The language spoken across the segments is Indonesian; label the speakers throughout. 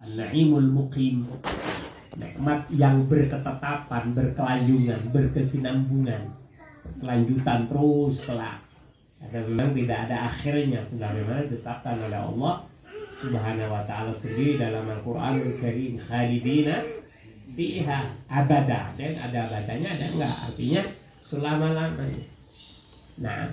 Speaker 1: Naimul muqim, nikmat yang berketetapan, berkelanjutan, berkesinambungan, kelanjutan terus kelak. Ada memang tidak ada akhirnya, sudah memang ditetapkan oleh Allah Subhanahu wa ta'ala sendiri dalam Al-Qur'anul Karim, khalidina fiha abada. Dan ada abadanya, ada enggak, artinya selama-lamanya. Nah,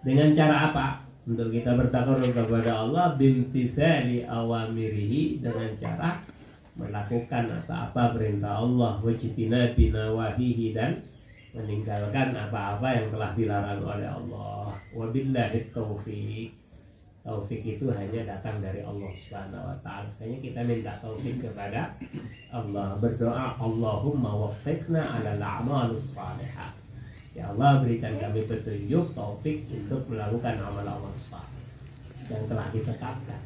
Speaker 1: dengan cara apa? Untuk kita bertakarrub kepada Allah bimtithali awamirihi, dengan cara melakukan apa-apa perintah Allah, wajtinabi nawahihi, dan meninggalkan apa-apa yang telah dilarang oleh Allah. Wabillahi taufiq. Taufik itu hanya datang dari Allah Subhanahu wa ta'ala. Hanya kita minta taufik kepada Allah, berdoa, Allahumma waffiqna 'alal a'malus salihah. Ya Allah, berikan kami petunjuk, taufik untuk melakukan amal-amal saleh yang telah ditetapkan.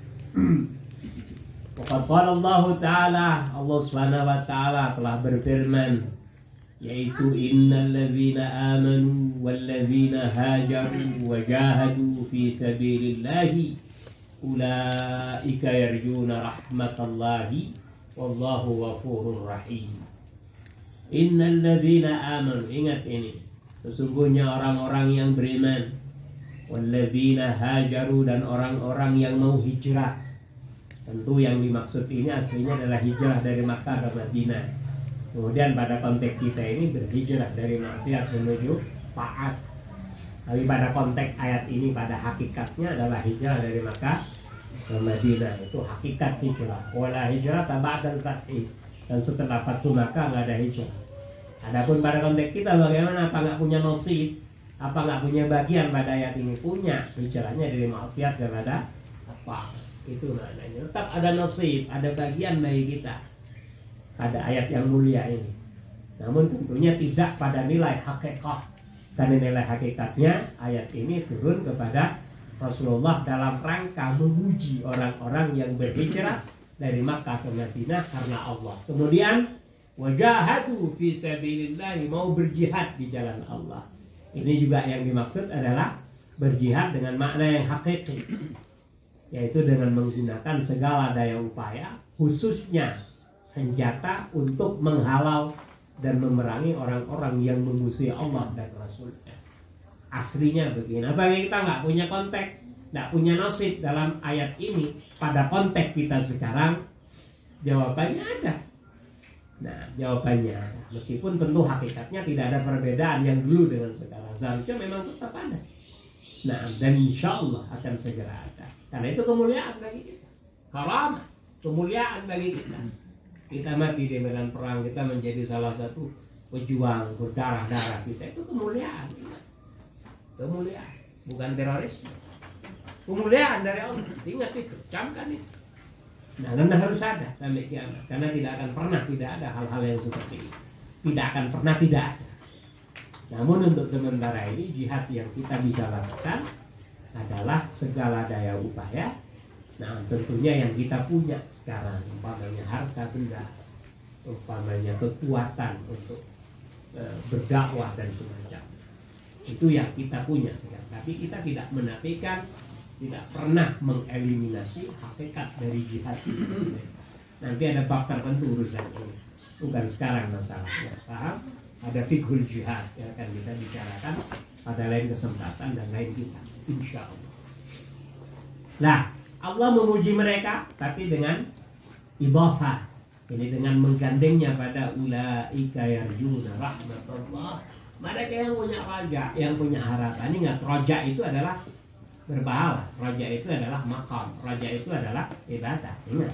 Speaker 1: Waqad qala Allah Ta'ala, Allah Subhanahu wa ta'ala telah berfirman, yaitu innal ladzina amanu wal ladzina hajaru wa jahadu fi sabilillahi ulaika yarjuna rahmatallahi wallahu ghafurur rahim. Innal ladzina amanu, ingat ini, sesungguhnya orang-orang yang beriman, wal ladzina hajaru, dan orang-orang yang mau hijrah. Tentu yang dimaksud ini aslinya adalah hijrah dari Makkah ke Madinah. Kemudian pada konteks kita ini berhijrah dari maksiat menuju taat. Tapi pada konteks ayat ini pada hakikatnya adalah hijrah dari Makkah ke Madinah. Itu hakikat hijrah. Wala hijrah ba'dal fathi. Dan setelah Fathu Makkah nggak ada hijrah. Adapun pada konteks kita bagaimana, apa nggak punya nasib, apa nggak punya bagian pada ayat ini? Punya. Hijrahnya dari maksiat kepada apa? Itu maknanya. Tetap ada nasib, ada bagian bagi kita pada ayat yang mulia ini. Namun tentunya tidak pada nilai hakikat. Karena nilai hakikatnya ayat ini turun kepada Rasulullah dalam rangka memuji orang-orang yang berhijrah dari Makkah ke Madinah karena Allah. Kemudian wajahadu fi sabilillah, mau berjihad di jalan Allah. Ini juga yang dimaksud adalah berjihad dengan makna yang hakiki, yaitu dengan menggunakan segala daya upaya, khususnya senjata, untuk menghalau dan memerangi orang-orang yang memusuhi Allah dan Rasulnya. Aslinya begini. Apalagi kita nggak punya konteks, nggak punya nasib dalam ayat ini. Pada konteks kita sekarang, jawabannya ada. Nah, jawabannya ada. Meskipun tentu hakikatnya tidak ada perbedaan yang dulu dengan sekarang. Seharusnya memang tetap ada. Nah, dan insya Allah akan segera ada. Karena itu kemuliaan bagi kita. Karamah, kemuliaan bagi kita. Kita mati di medan perang, kita menjadi salah satu pejuang berdarah-darah, kita itu kemuliaan. Kemuliaan, bukan teroris. Kemuliaan dari Allah. Ingat itu, camkan itu. Nah, karena harus ada sampai kiamat. Karena tidak akan pernah tidak ada hal-hal yang seperti ini. Tidak akan pernah tidak ada. Namun untuk sementara ini, jihad yang kita bisa lakukan adalah segala daya upaya. Nah, tentunya yang kita punya sekarang, umpamanya harta benda, umpamanya kekuatan untuk berdakwah dan semacam, itu yang kita punya sekarang. Tapi kita tidak menafikan, tidak pernah mengeliminasi hakikat dari jihad itu. Nanti ada bab tertentu urusan ini, bukan sekarang masalahnya. Paham? Ada fiqhul jihad yang akan kita bicarakan pada lain kesempatan dan lain kita, insya Allah. Nah, Allah memuji mereka, tapi dengan idhafah. Ini dengan menggandengnya pada ulaika yarjuna rahmatullah. Mereka yang punya raja, yang punya harapan. Ingat, raja itu adalah berpahala. Raja itu adalah maqam. Raja itu adalah ibadah. Ingat.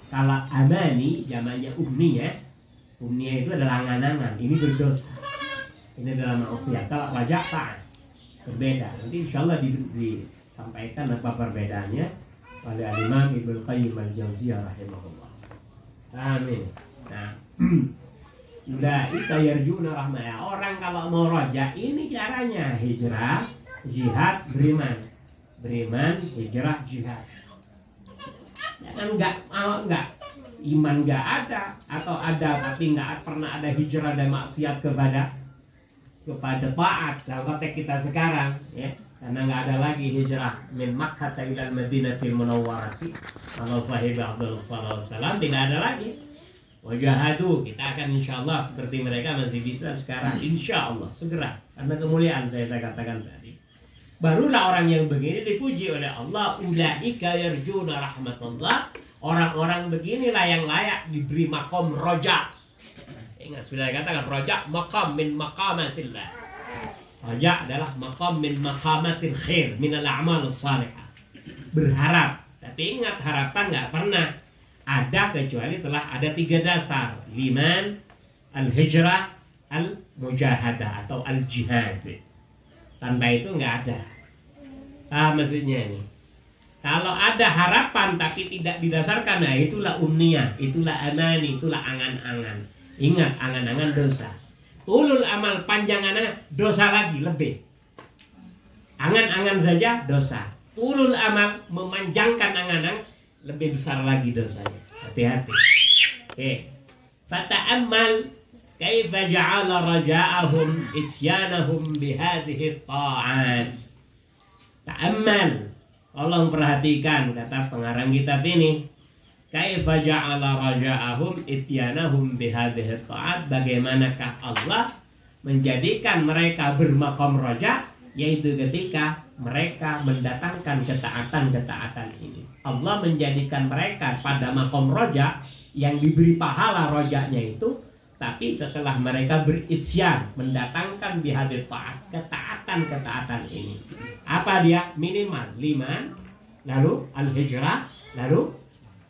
Speaker 1: Kalau amani, zamannya umniyah. Umniyah itu adalah angan-angan. Ini berdosa. Ini adalah maksiat. Kalau raja taat, berbeda. Nanti insya Allah disampaikan apa perbedaannya oleh Imam Ibnu Qayyim al-Jauziyah rahimahullah. Amin. Nah, ulaika yarjuna rahmah. Orang kalau mau raja, ini caranya hijrah, jihad, beriman. Beriman, hijrah, jihad. Jangan enggak iman enggak ada, atau ada tapi enggak pernah ada hijrah dan maksiat kepada taat. Dalam konteks kita sekarang, ya. Karena nggak ada lagi hijrah min Makkah ila Madinatil Munawwarah. Kalau sahih Abdul Salam tidak ada lagi. Wajahadu, kita akan insya Allah seperti mereka masih bisa sekarang, insya Allah segera, karena kemuliaan saya katakan tadi. Barulah orang yang begini dipuji oleh Allah. Ulaika yarjuna rahmatullah. Orang-orang beginilah yang layak diberi makom roja. Ingat sudah katakan roja makam min makamatillah. Roja adalah makam min makamatil khair minal a'mal salihah. Berharap, tapi ingat harapan nggak pernah ada kecuali telah ada 3 dasar: iman, al-hijrah, al-mujahadah atau al-jihad. Tanpa itu nggak ada. Maksudnya ini, kalau ada harapan tapi tidak didasarkan, nah itulah umniyah, itulah amani, itulah angan-angan. Ingat, angan-angan dosa. Ulul amal panjang angan dosa lagi lebih. Angan-angan saja dosa. Ulul amal memanjangkan angan-angan lebih besar lagi dosanya. Hati-hati. Oke. Fata'ammal kaifa ja'ala raja'ahum ityanahum bihadhihi ta'at. Ta'ammal. Tolong perhatikan kata pengarang kitab ini. Kaifa ja'ala raja'ahum ityanahum bihadhihi ta'at. Bagaimanakah Allah menjadikan mereka bermaqam raja, yaitu ketika mereka mendatangkan ketaatan-ketaatan ini. Allah menjadikan mereka pada makom roja yang diberi pahala rojanya itu, tapi setelah mereka beritsyan mendatangkan bihadir taat, ketaatan-ketaatan ini. Apa dia? Minimal 5, lalu al-hijrah, lalu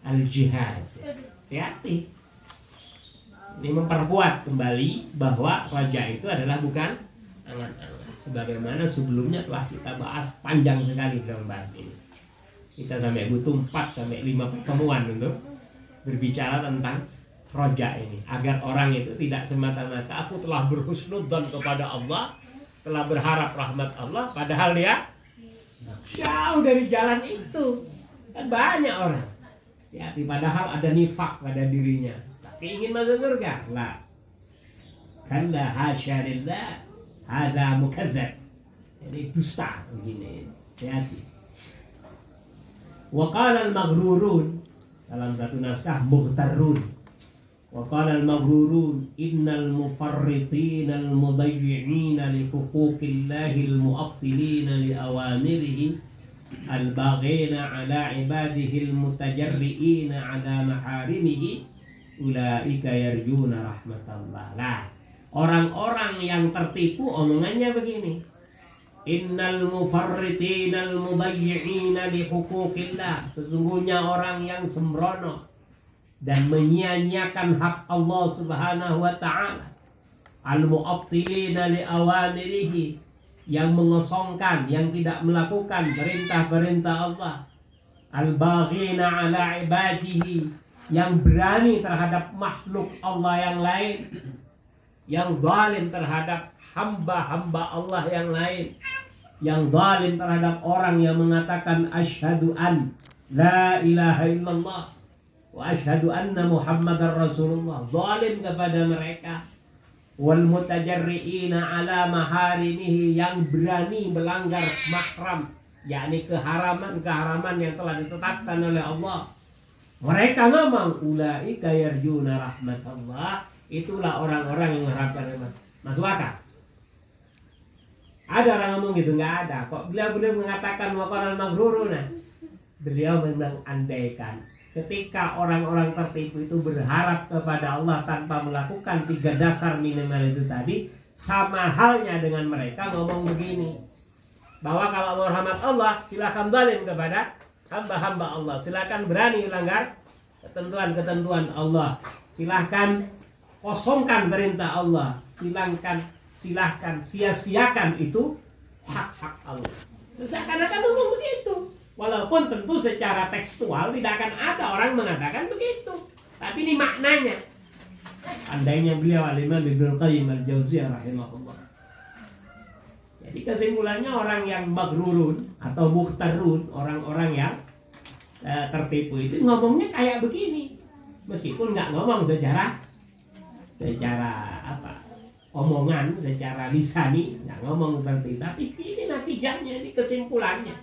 Speaker 1: al-jihad. Hati-hati. Ini memperkuat kembali bahwa raja itu adalah bukan angan-angan. Sebagaimana sebelumnya telah kita bahas panjang sekali dalam bahas ini. Kita sampai butuh 4-5 pertemuan untuk berbicara tentang roja ini, agar orang itu tidak semata-mata aku telah berhusnudzon kepada Allah, telah berharap rahmat Allah, padahal dia jauh dari jalan itu. Kan banyak orang ya, padahal ada nifak pada dirinya, tapi ingin masuk surga. Lah, kalla hasya lillah, hadza mukazzab. Ini dusta begini. Hati-hati. Wa qala al-maghrurun, dalam satu naskah mughtarrun. Wa qala al-maghrurun innal mufarritin al-mudayyi'in li huquqillahi al-mu'attilin li awamirihi al-baghina ala ibadihi al-mutajarri'in ala maharimihi ulaika yarjuna rahmatallah. Lah, orang-orang yang tertipu omongannya begini. Innal mufarritinal mudayyi'ina li huquqillah. Sesungguhnya orang yang sembrono dan menyia-nyiakan hak Allah Subhanahu wa ta'ala. Al-mu'attilina li awamirihi, yang mengosongkan, yang tidak melakukan perintah-perintah Allah. Al-baghina ala ibadihi, yang berani terhadap makhluk Allah yang lain, yang zalim terhadap hamba-hamba Allah yang lain, yang zalim terhadap orang yang mengatakan asyhadu an la ilaha illallah wa asyhadu anna muhammadar rasulullah, zalim kepada mereka. Wal mutajarriina ala maharimihi, yang berani melanggar mahram, yakni keharaman-keharaman yang telah ditetapkan oleh Allah. Mereka ngomong ulaika yarjuna rahmatullah, itulah orang-orang yang mengharapkan rahmat. Masuk akal? Ada orang ngomong gitu? Nggak ada. Kok beliau mengatakan waqaral maghruruna? Beliau memang andaikan ketika orang-orang tertipu itu berharap kepada Allah tanpa melakukan 3 dasar minimal itu tadi, sama halnya dengan mereka ngomong begini, bahwa kalau mau rahmat Allah silakan zalim kepada hamba-hamba Allah, silakan berani melanggar ketentuan-ketentuan Allah, silakan kosongkan perintah Allah, silahkan sia-siakan itu hak-hak Allah. Seakan-akan ngomong begitu. Walaupun tentu secara tekstual tidak akan ada orang mengatakan begitu. Tapi ini maknanya. Andainya beliau Al-Imam Ibnu Qayyim Al-Jauziyah rahimahullah. Jadi kesimpulannya orang yang maghrurun atau mukhtarun, orang-orang yang tertipu itu ngomongnya kayak begini. Meskipun nggak ngomong secara apa? omongan secara lisani, nggak ngomong seperti itu. Tapi ini natijahnya, ini kesimpulannya.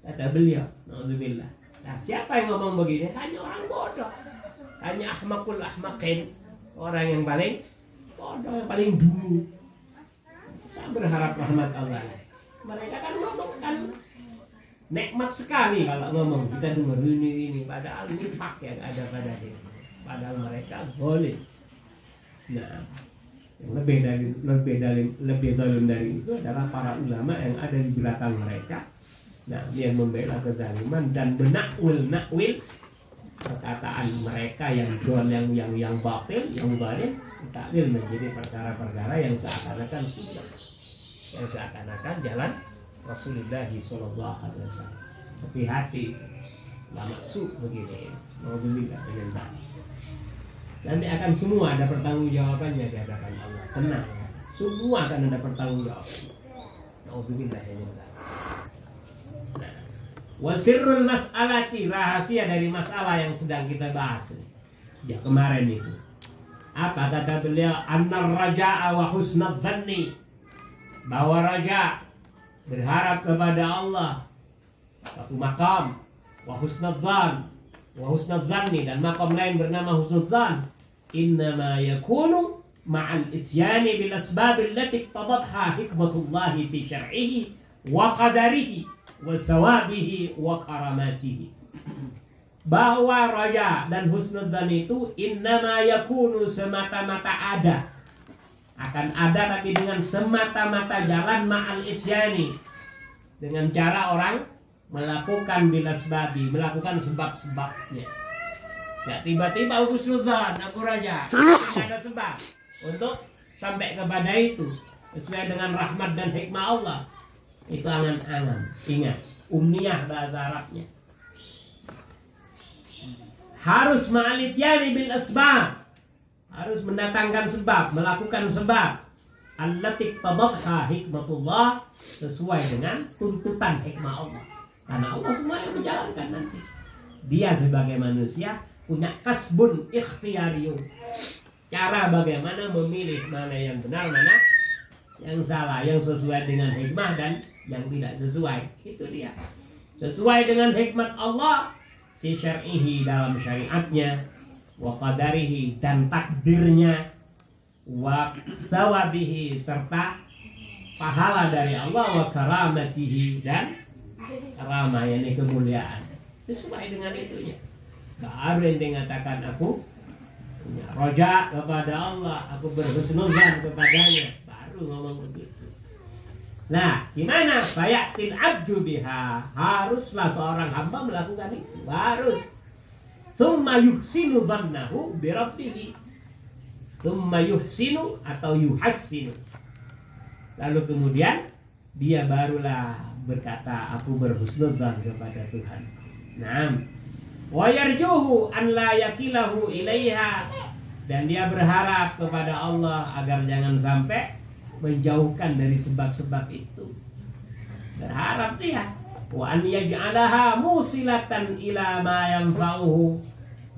Speaker 1: Kata beliau, naudzubillah. Nah, siapa yang ngomong begini? Hanya orang bodoh. Hanya ahmakul ahmakin. Orang yang paling bodoh, yang paling dulu. Saya berharap rahmat Allah. Mereka kan ngomong kan nikmat sekali kalau ngomong. Kita dengar ini. Padahal nifak yang ada pada diri. Padahal mereka boleh. Nah, yang lebih dalam dari itu adalah para ulama yang ada di belakang mereka. Nah, yang membela kezaliman dan menakwil perkataan mereka yang batil, yang batil, takwil menjadi perkara-perkara yang seakan-akan sunnah, yang seakan-akan jalan Rasulullah Sallallahu Alaihi Wasallam. Hati-hati, lama su begini, mau belilah dengan baik. Nanti akan semua ada pertanggungjawabannya di hadapan Allah. Tenang, semua akan ada pertanggungjawabannya. Nauzubillah min dzalik. Wasirrul mas'alati, rahasia dari masalah yang sedang kita bahas ya kemarin itu. Apa kata beliau? Annar raja'a wa husnadz dzanni, bahwa raja berharap kepada Allah satu makam, wa husnadz dzanni, dan makam lain bernama husnudz dzan, innama yakunu ma'al ityani bil asbab allati iqtadatha hikmatullahi fi syar'ihi wa qadarihi wa thawabihi wa karamatihi. Bahwa raja dan husnudzan itu innama yakunu, semata-mata ada, akan ada tapi dengan semata-mata jalan ma'al ityani, dengan cara orang melakukan bilasbabi, melakukan sebab-sebabnya. Ya, tiba-tiba husnudzan aku raja, tidak ada sebab untuk sampai kepada itu sesuai dengan rahmat dan hikmah Allah. Itu angan-angan. Ingat, umniyah bahasa Arabnya. Harus ma'alityani bil asbab, harus mendatangkan sebab, melakukan sebab allati tadatha hikmatullah, sesuai dengan tuntutan hikmah Allah. Karena Allah semua yang menjalankan nanti. Dia sebagai manusia punya kasbun ikhtiyariyun, cara bagaimana memilih mana yang benar, mana yang salah, yang sesuai dengan hikmah dan yang tidak sesuai. Itu dia. Sesuai dengan hikmat Allah fi syar'ihi, dalam syariatnya, wa qadarihi, dan takdirnya, wa sawabihi, serta pahala dari Allah, wa karamatihi, dan karamah, yakni kemuliaan. Sesuai dengan itunya. Baru ente mengatakan aku punya roja kepada Allah, aku berhusnudzan kepadanya, baru ngomong begitu. Nah, gimana? Fayatil abdu biha, haruslah seorang hamba melakukan itu, harus. Tsumma yuhsinu dhannahu bi rabbih. Tsumma yuhsinu atau yuhassinu. Lalu kemudian dia barulah berkata, aku berhusnudzan kepada Tuhan. Naam. Wa yarjuhu an la yakilahu ilaiha, dan dia berharap kepada Allah agar jangan sampai menjauhkan dari sebab-sebab itu. Berharap dia. Wa an yaj'alaha musilatan ila ma yanfa'uhu,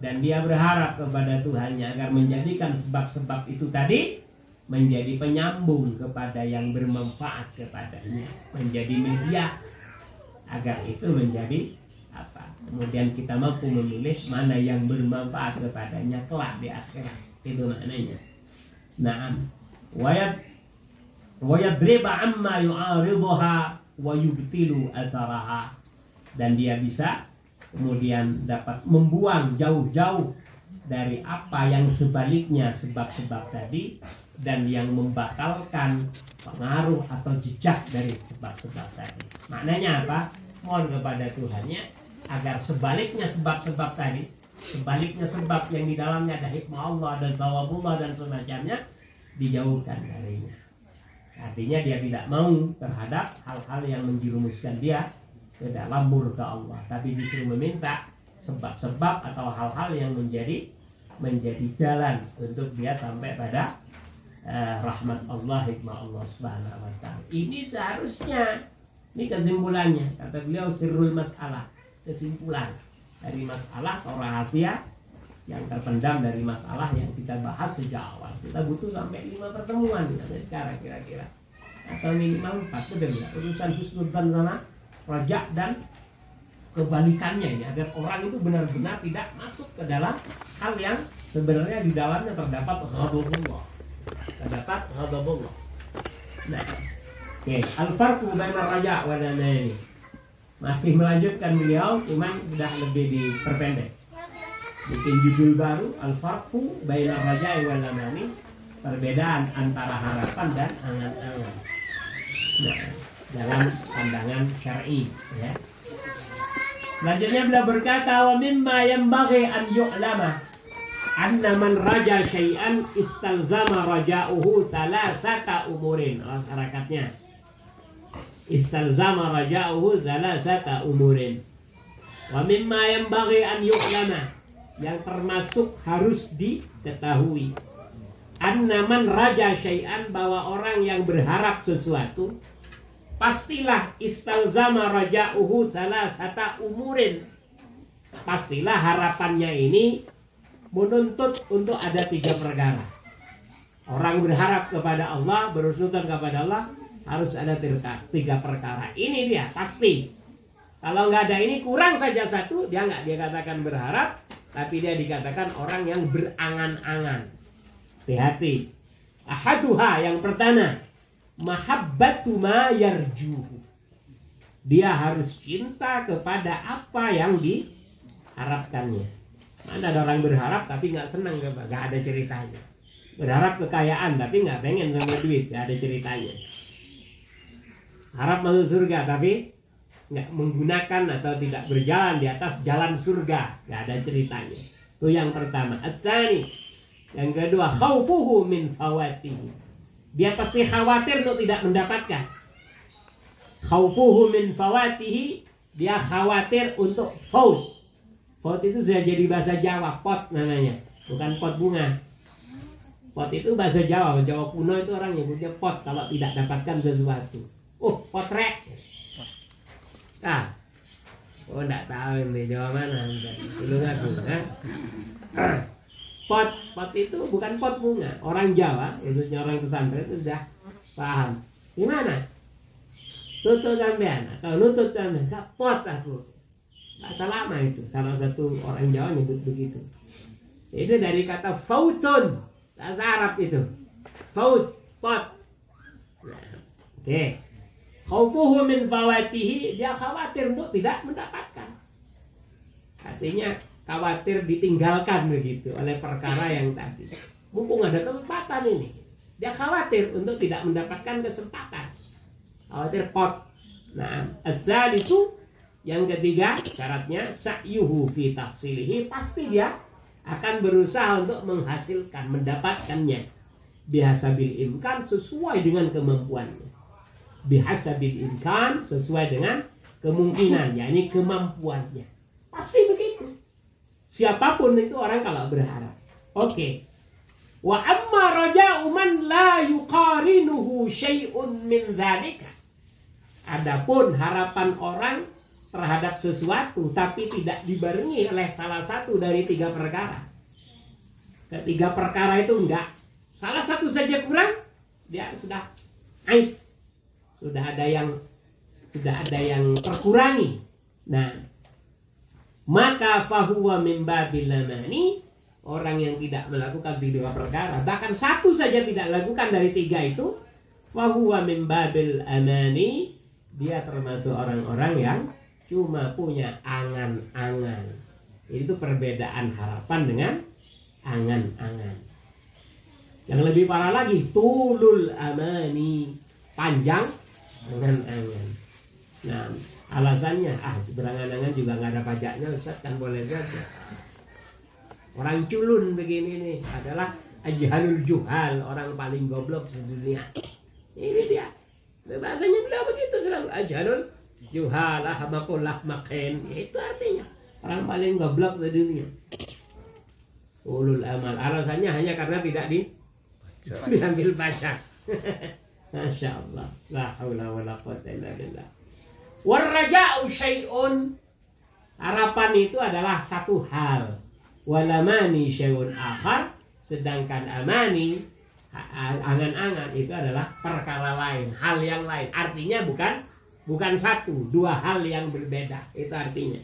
Speaker 1: dan dia berharap kepada Tuhannya agar menjadikan sebab-sebab itu tadi menjadi penyambung kepada yang bermanfaat kepadanya, menjadi media agar itu menjadi apa? Kemudian kita mampu memilih mana yang bermanfaat kepadanya kelak di akhirat. Itu maknanya. Naam. Wa yadriba amma yu'ariduha wa yubtilu atharaha, dan dia bisa kemudian dapat membuang jauh-jauh dari apa yang sebaliknya sebab-sebab tadi, dan yang membatalkan pengaruh atau jejak dari sebab-sebab tadi. Maknanya apa? Mohon kepada Tuhannya agar sebaliknya sebab-sebab tadi, sebaliknya sebab yang di dalamnya ada hikmah Allah dan thawabullah dan semacamnya, dijauhkan darinya. Artinya dia tidak mau terhadap hal-hal yang menjerumuskan dia ke dalam murka Allah, tapi justru meminta sebab-sebab atau hal-hal yang menjadi jalan untuk dia sampai pada rahmat Allah, hikmah Allah Subhanahu wa ta'ala. Ini seharusnya, ini kesimpulannya, kata beliau sirrul masalah, kesimpulan dari masalah atau rahasia yang terpendam dari masalah yang kita bahas sejak awal. Kita butuh sampai 5 pertemuan sampai sekarang kira-kira, atau minimal 4 udah ya. Urusan husnudzan sama raja dan kebalikannya ini, agar orang itu benar-benar tidak masuk ke dalam hal yang sebenarnya di dalamnya terdapat ghadabullah. Nah, oke, al-farqu baina raja wa damani. Masih melanjutkan beliau, cuman sudah lebih diperpendek. Bikin judul baru, al-farqu baina raja wa damani, perbedaan antara harapan dan angan-angan. Nah, dalam pandangan syar'i, ya. Selanjutnya beliau berkata, wa mimma yanbaghi an yu'lama anna man raja syai'an istalzama raja'uhu thalathata umurin. Masyarakatnya istalzama raja'uhu thalathata umurin. Wa mimma yanbaghi an yu'lama, yang termasuk harus diketahui, anna man raja syai'an, bahwa orang yang berharap sesuatu pastilah istalzama raja'uhu thalathata umurin, pastilah harapannya ini menuntut untuk ada 3 perkara. Orang berharap kepada Allah, berusukan kepada Allah, harus ada 3 perkara. Ini dia pasti. Kalau nggak ada ini, kurang saja satu, dia nggak dikatakan berharap, tapi dia dikatakan orang yang berangan-angan. Hati-hati. Ahaduha, yang pertama, mahabbatu ma yarjuhu. Dia harus cinta kepada apa yang diharapkannya. Mana ada orang berharap tapi nggak senang, nggak ada ceritanya. Berharap kekayaan tapi nggak pengen sama duit, nggak ada ceritanya. Harap masuk surga tapi nggak menggunakan atau tidak berjalan di atas jalan surga, nggak ada ceritanya. Itu yang pertama. Ats-tsani, yang kedua, khaufuhu min fawatihi. Dia pasti khawatir untuk tidak mendapatkan. Khaufuhu min fawatihi, dia khawatir untuk faut. Pot itu sudah jadi bahasa Jawa, pot namanya, bukan pot bunga. Pot itu bahasa Jawa, Jawa kuno itu orang nyebutnya pot kalau tidak dapatkan sesuatu. Oh, potrek. Ah, oh enggak tahu ini Jawa mana, dulu ngaku, kan? Pot itu bukan pot bunga. Orang Jawa, khususnya orang pesantren itu sudah paham. Gimana? Tutup sampean atau nutut sampean, enggak pot aku. Bahasa lama itu, salah satu orang Jawa nyebut begitu. Itu dari kata fautun, bahasa Arab itu. Faut, pot. Nah, oke. Khaufuhu min fawatihi, dia khawatir untuk tidak mendapatkan. Artinya khawatir ditinggalkan begitu oleh perkara yang tadi. Mumpung ada kesempatan ini, dia khawatir untuk tidak mendapatkan kesempatan. Khawatir pot. Nah, asal itu yang ketiga, syaratnya sa'yuhu fi tahsilihi, pasti dia akan berusaha untuk menghasilkan, mendapatkannya. Bihasabil imkan, sesuai dengan kemampuannya. Bihasabil imkan, sesuai dengan kemungkinan, yakni kemampuannya. Pasti begitu. Siapapun itu orang kalau berharap. Oke. Wa amma raja'u man la yuqarinuhu syai'un min dzalika. Adapun harapan orang terhadap sesuatu tapi tidak dibarengi oleh salah satu dari 3 perkara. Ketiga perkara itu enggak, salah satu saja kurang, dia sudah aib. Sudah ada yang terkurangi. Nah, maka fahuwa min babil lamani, orang yang tidak melakukan 3 perkara, bahkan satu saja tidak lakukan dari 3 itu, fahuwa min babil amani, dia termasuk orang-orang yang cuma punya angan-angan. Itu perbedaan harapan dengan angan-angan. Yang lebih parah lagi, tulul amani, panjang angan-angan. Nah, alasannya, berangan-angan juga nggak ada pajaknya, Ustaz, kan boleh saja. Orang culun begini nih adalah ajhalul juhal, orang paling goblok sedunia. Ini dia. Bahasanya beliau begitu selalu, ajhalul juhal, ahmakullah makin. Itu artinya orang paling goblok di dunia. Ulul amal. Alasannya hanya karena tidak diambil pasak. Masya Allah. La haula wa la quwwata illa billah. Warraja'u syai'un. Harapan itu adalah satu hal. Walamani syai'un akhar, sedangkan amani, angan-angan itu adalah perkara lain, hal yang lain. Artinya bukan satu, dua hal yang berbeda. Itu artinya.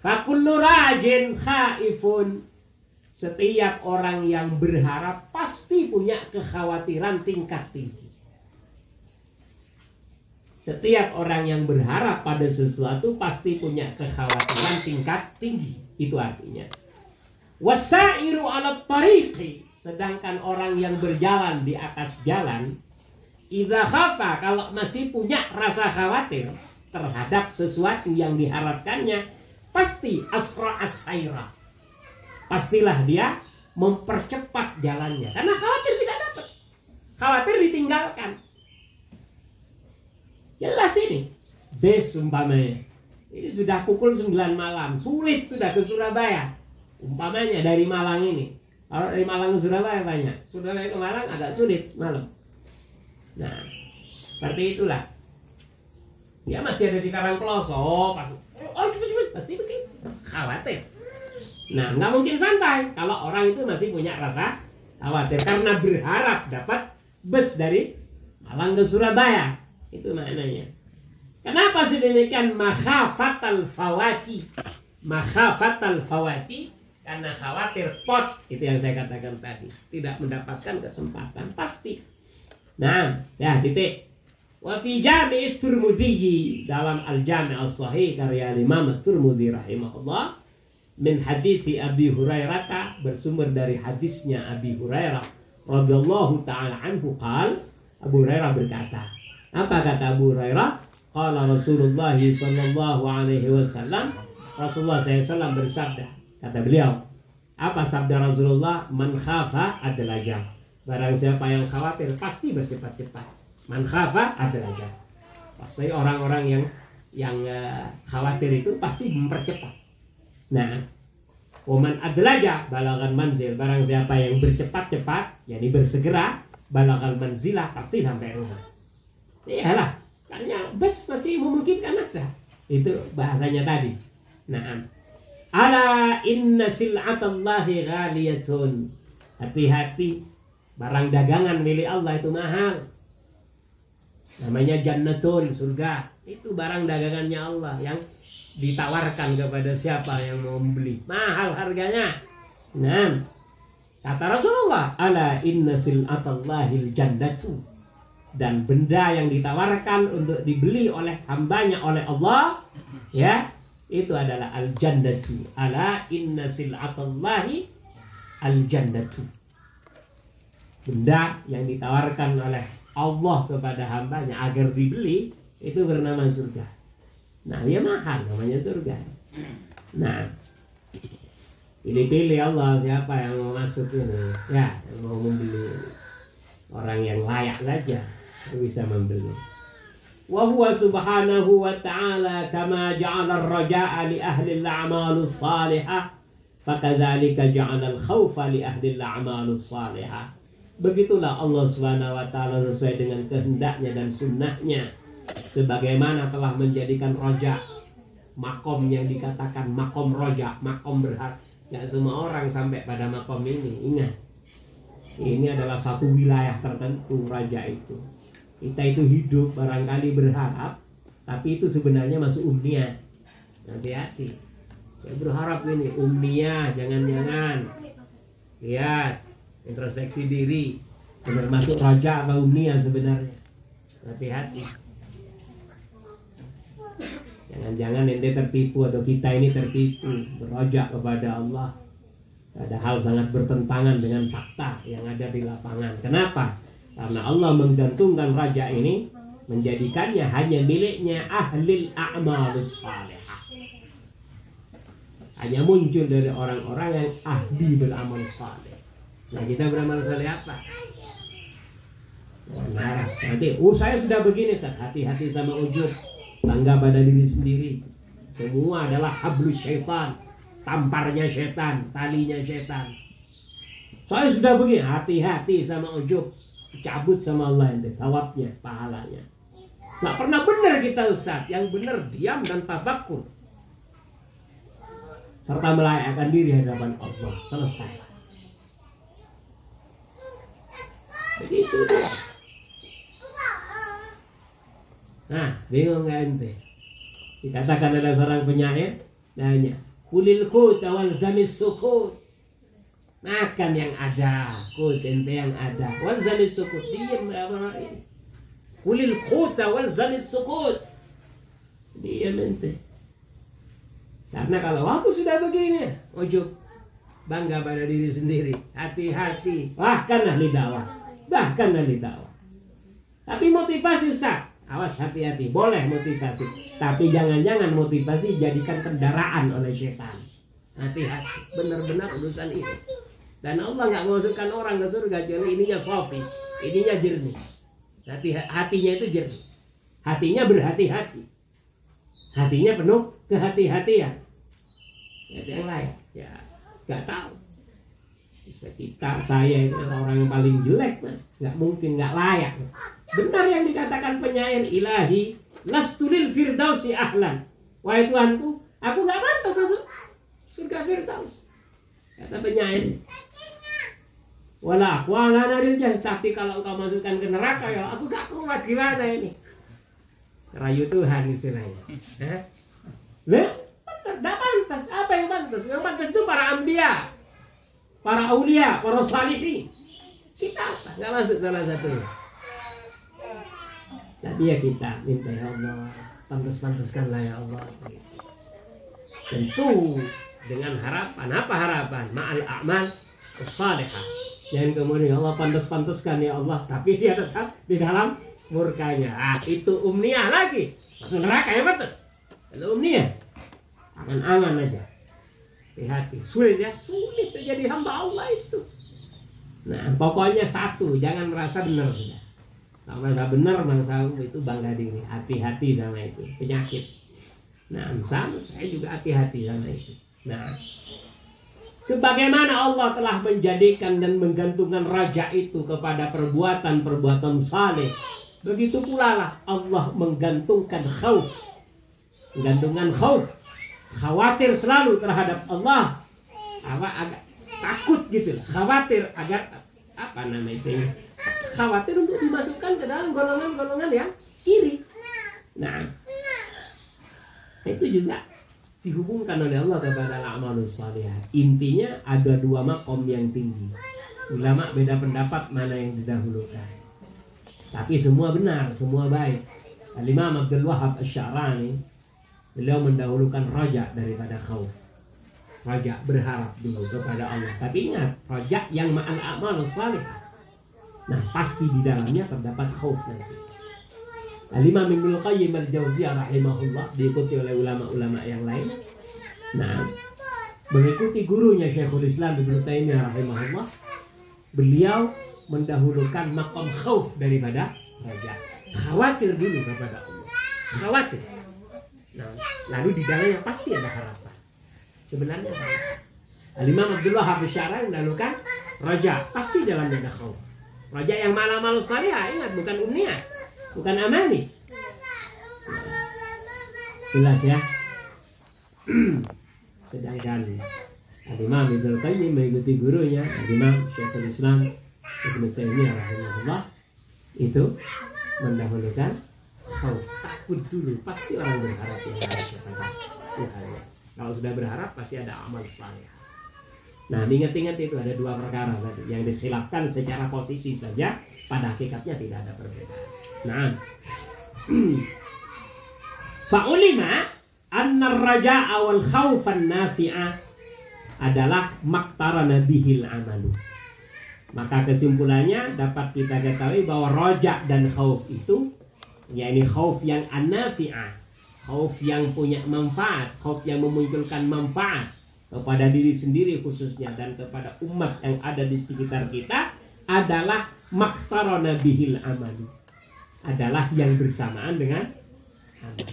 Speaker 1: Fakullu rajin khaifun, setiap orang yang berharap pasti punya kekhawatiran tingkat tinggi. Setiap orang yang berharap pada sesuatu pasti punya kekhawatiran tingkat tinggi. Itu artinya. Wasairu ala tariqi, sedangkan orang yang berjalan di atas jalan, idza khafa, kalau masih punya rasa khawatir terhadap sesuatu yang diharapkannya, pasti asra as-saira, pastilah dia mempercepat jalannya karena khawatir tidak dapat, khawatir ditinggalkan. Jelas ini. Bes umpamanya, ini sudah pukul 9 malam, sulit sudah ke Surabaya. Umpamanya dari Malang ini, kalau dari Malang ke Surabaya banyak, Surabaya ke Malang agak sulit malam. Nah, seperti itulah. Dia masih ada di Karangploso, pasti begitu, khawatir. Nah, nggak mungkin santai kalau orang itu masih punya rasa khawatir karena berharap dapat bus dari Malang ke Surabaya. Itu maknanya. Kenapa sih demikian? Makhafatal fawati, makhafatal fawati, karena khawatir pot, itu yang saya katakan tadi, tidak mendapatkan kesempatan pasti. Nah, ya titik. Wa fi Jami' Tirmidzi, dalam Al-Jami' As-Sahih karya Imam Tirmidzi rahimahullah, min hadisi Abi Hurairah, bersumber dari hadisnya Abi Hurairah radhiyallahu taala anhu, qala, Abu Hurairah berkata. Apa kata Abu Hurairah? Qala Rasulullah sallallahu alaihi wasallam, Rasulullah SAW bersabda, kata beliau, apa sabda Rasulullah? Man khafa adlaja, barang siapa yang khawatir pasti bercepat-cepat. Man khafa adlaja, pasti orang-orang yang khawatir itu pasti mempercepat. Nah, waman adlaja balagan manzil, barang siapa yang bercepat-cepat, yakni bersegera, balagan manzilah, pasti sampai rumah. Iyalah, karena bus masih memungkinkan ada. Itu bahasanya tadi. Nah, ala inna sil'atallahi ghaliyatun, hati-hati, barang dagangan milik Allah itu mahal. Namanya jannatun, surga. Itu barang dagangannya Allah yang ditawarkan kepada siapa yang mau membeli. Mahal harganya. Nah, kata Rasulullah, ala inna sil'atallahil jannatu, dan benda yang ditawarkan untuk dibeli oleh hambanya oleh Allah, ya, itu adalah al-jannatu. Ala inna sil'atallahi al-jannatu, benda yang ditawarkan oleh Allah kepada hambanya agar dibeli, itu bernama surga. Nah, ya mahal namanya surga. Nah, pilih-pilih Allah siapa yang mau masuk ini, ya, yang mau membeli. Orang yang layak saja bisa membeli. Wa huwa subhanahu wa ta'ala kama ja'ala ar-raja'a li ahli al-a'mal as-salihah, fakadzalika ja'ala al-khawfa li ahli al-a'mal as-salihah. Begitulah Allah Subhanahu wa ta'ala sesuai dengan kehendaknya dan sunnahnya, sebagaimana telah menjadikan roja, makom yang dikatakan makom roja, makom berharap. Tidak semua orang sampai pada makom ini. Ingat, ini adalah satu wilayah tertentu, raja itu. Kita itu hidup barangkali berharap, tapi itu sebenarnya masuk umniyah. Hati-hati. Saya berharap ini umniyah, jangan-jangan. Lihat, introspeksi diri. Benar masuk raja atau umniyah sebenarnya. Hati-hati. Jangan-jangan ente tertipu atau kita ini tertipu, berojak kepada Allah. Padahal sangat bertentangan dengan fakta yang ada di lapangan. Kenapa? Karena Allah menggantungkan raja ini, menjadikannya hanya miliknya ahlil a'malus salihah. Hanya muncul dari orang-orang yang ahli beramal saleh. Nah, kita beramal saleh apa? Nah, nanti, saya sudah begini, Ustaz. Hati-hati sama ujub, bangga pada diri sendiri. Semua adalah hablus syaitan, tamparnya setan, talinya setan. Saya sudah begini, hati-hati sama ujub, cabut sama Allah ente, thawabnya, pahalanya. Nggak pernah benar kita, Ustaz. Yang benar diam dan tafakkur. serta melayakkan diri hadapan Allah. Selesai. Begitu. Nah, bingung nggak ente? Dikatakan ada seorang penyair, nanya, kulil kut awal zamis sukut. Makan yang ada, kut ente yang ada. Wal zamis sukut, diam orang ini. Kulil kut awal zamis sukut. Diam ente. Karena kalau aku sudah begini, ujub, bangga pada diri sendiri, hati-hati, bahkan ahli dakwah, Tapi motivasi Ustaz, awas hati-hati, boleh motivasi, tapi jangan-jangan motivasi jadikan kendaraan oleh setan. Hati-hati, benar-benar urusan ini. Dan Allah nggak memasukkan orang ke surga jadi ininya sofi, ininya jernih. Hatinya itu jernih, hatinya berhati-hati, hatinya penuh kehati-hatian. Itu yang lain, ya nggak tahu. Bisa saya itu orang yang paling jelek, mas, nggak mungkin, nggak layak. Benar yang dikatakan penyair, ilahi lastulil firdausi ahlan. Wahai Tuhanku, aku nggak pantas masuk surga firdaus. Kata penyair, wala aku ala naril jannah, tapi kalau engkau masukkan ke neraka, ya aku gak kuat, gimana ini? Rayu Tuhan istilahnya. Nah, tidak pantas. Apa yang pantas? Yang pantas itu para anbiya, para aulia, para salihin. Kita apa? Gak masuk salah satunya. Tadi ya kita minta, ya Allah, pantas-pantaskanlah ya Allah. Tentu dengan harapan, apa harapan? Ma'al a'mal as-salihah. Yang kemudian Allah pantas-pantaskan ya Allah, tapi dia tetap di dalam murkanya. Itu umniyah lagi. Masuk neraka ya betul. Itu umniyah. Angan-angan aja. Hati-hati. Sulit ya? Sulit jadi hamba Allah itu. Nah, pokoknya satu, jangan merasa benar sudah. Kalau merasa benar, merasa itu bangga diri. Hati-hati sama itu. Penyakit. Nah, sama saya juga hati-hati sama itu. Nah, sebagaimana Allah telah menjadikan dan menggantungkan raja itu kepada perbuatan-perbuatan saleh, begitu pula lah Allah menggantungkan khauf. Menggantungkan khauf, khawatir selalu terhadap Allah, agak takut gitu lah, khawatir agar apa namanya, khawatir untuk dimasukkan ke dalam golongan-golongan yang kiri. Nah, itu juga dihubungkan oleh Allah kepada al-amalus salihah. Intinya ada dua makom yang tinggi. Ulama beda pendapat mana yang didahulukan. Tapi semua benar, semua baik. Al-Imam Abdul Wahab Asy-Sya'rani, beliau mendahulukan raja daripada khauf. Raja berharap dulu kepada Allah. Tapi ingat, raja yang ma'al amalus salihah. Nah, pasti di dalamnya terdapat khauf nanti. Al-Imam Ibnul Qayyim Al-Jauziyah rahimahullah diikuti oleh ulama-ulama yang lain. Nah, mengikuti gurunya Syekhul Islam Ibnu Taimiyah rahimahullah, beliau mendahulukan maqam khauf daripada raja. Khawatir dulu kepada Allah. Khawatir. Nah, lalu di dalamnya pasti ada harapan. Sebenarnya Al-Imam Abdul Wahab Asy-Sya'rani mendahulukan raja, pasti dalamnya ada khauf. Raja yang mal salihah, ingat, bukan umniyah. Bukan amani. Jelas ya. Sedangkan Al-Imam Ibnul Qayyim mengikuti gurunya Al-Imam Syekhul Islam Ibnu Taimiyah rahimahullah, itu mendahulukan khauf. Takut dulu, pasti orang berharap yang harus. Kalau sudah berharap pasti ada amal saleh. Nah, ingat-ingat itu ada dua perkara tadi yang dikhilafkan secara posisi saja, pada hakikatnya tidak ada perbedaan. Nah, fa'ulima anna raja'a wal khaufan nafi'a adalah maktarana bihil amalu. Maka kesimpulannya dapat kita ketahui bahwa raja dan khauf itu, yakni khauf yang an-nafi'ah, khauf yang punya manfaat, khauf yang memunculkan manfaat kepada diri sendiri khususnya dan kepada umat yang ada di sekitar kita, adalah maktarana bihil amalu, adalah yang bersamaan dengan amal.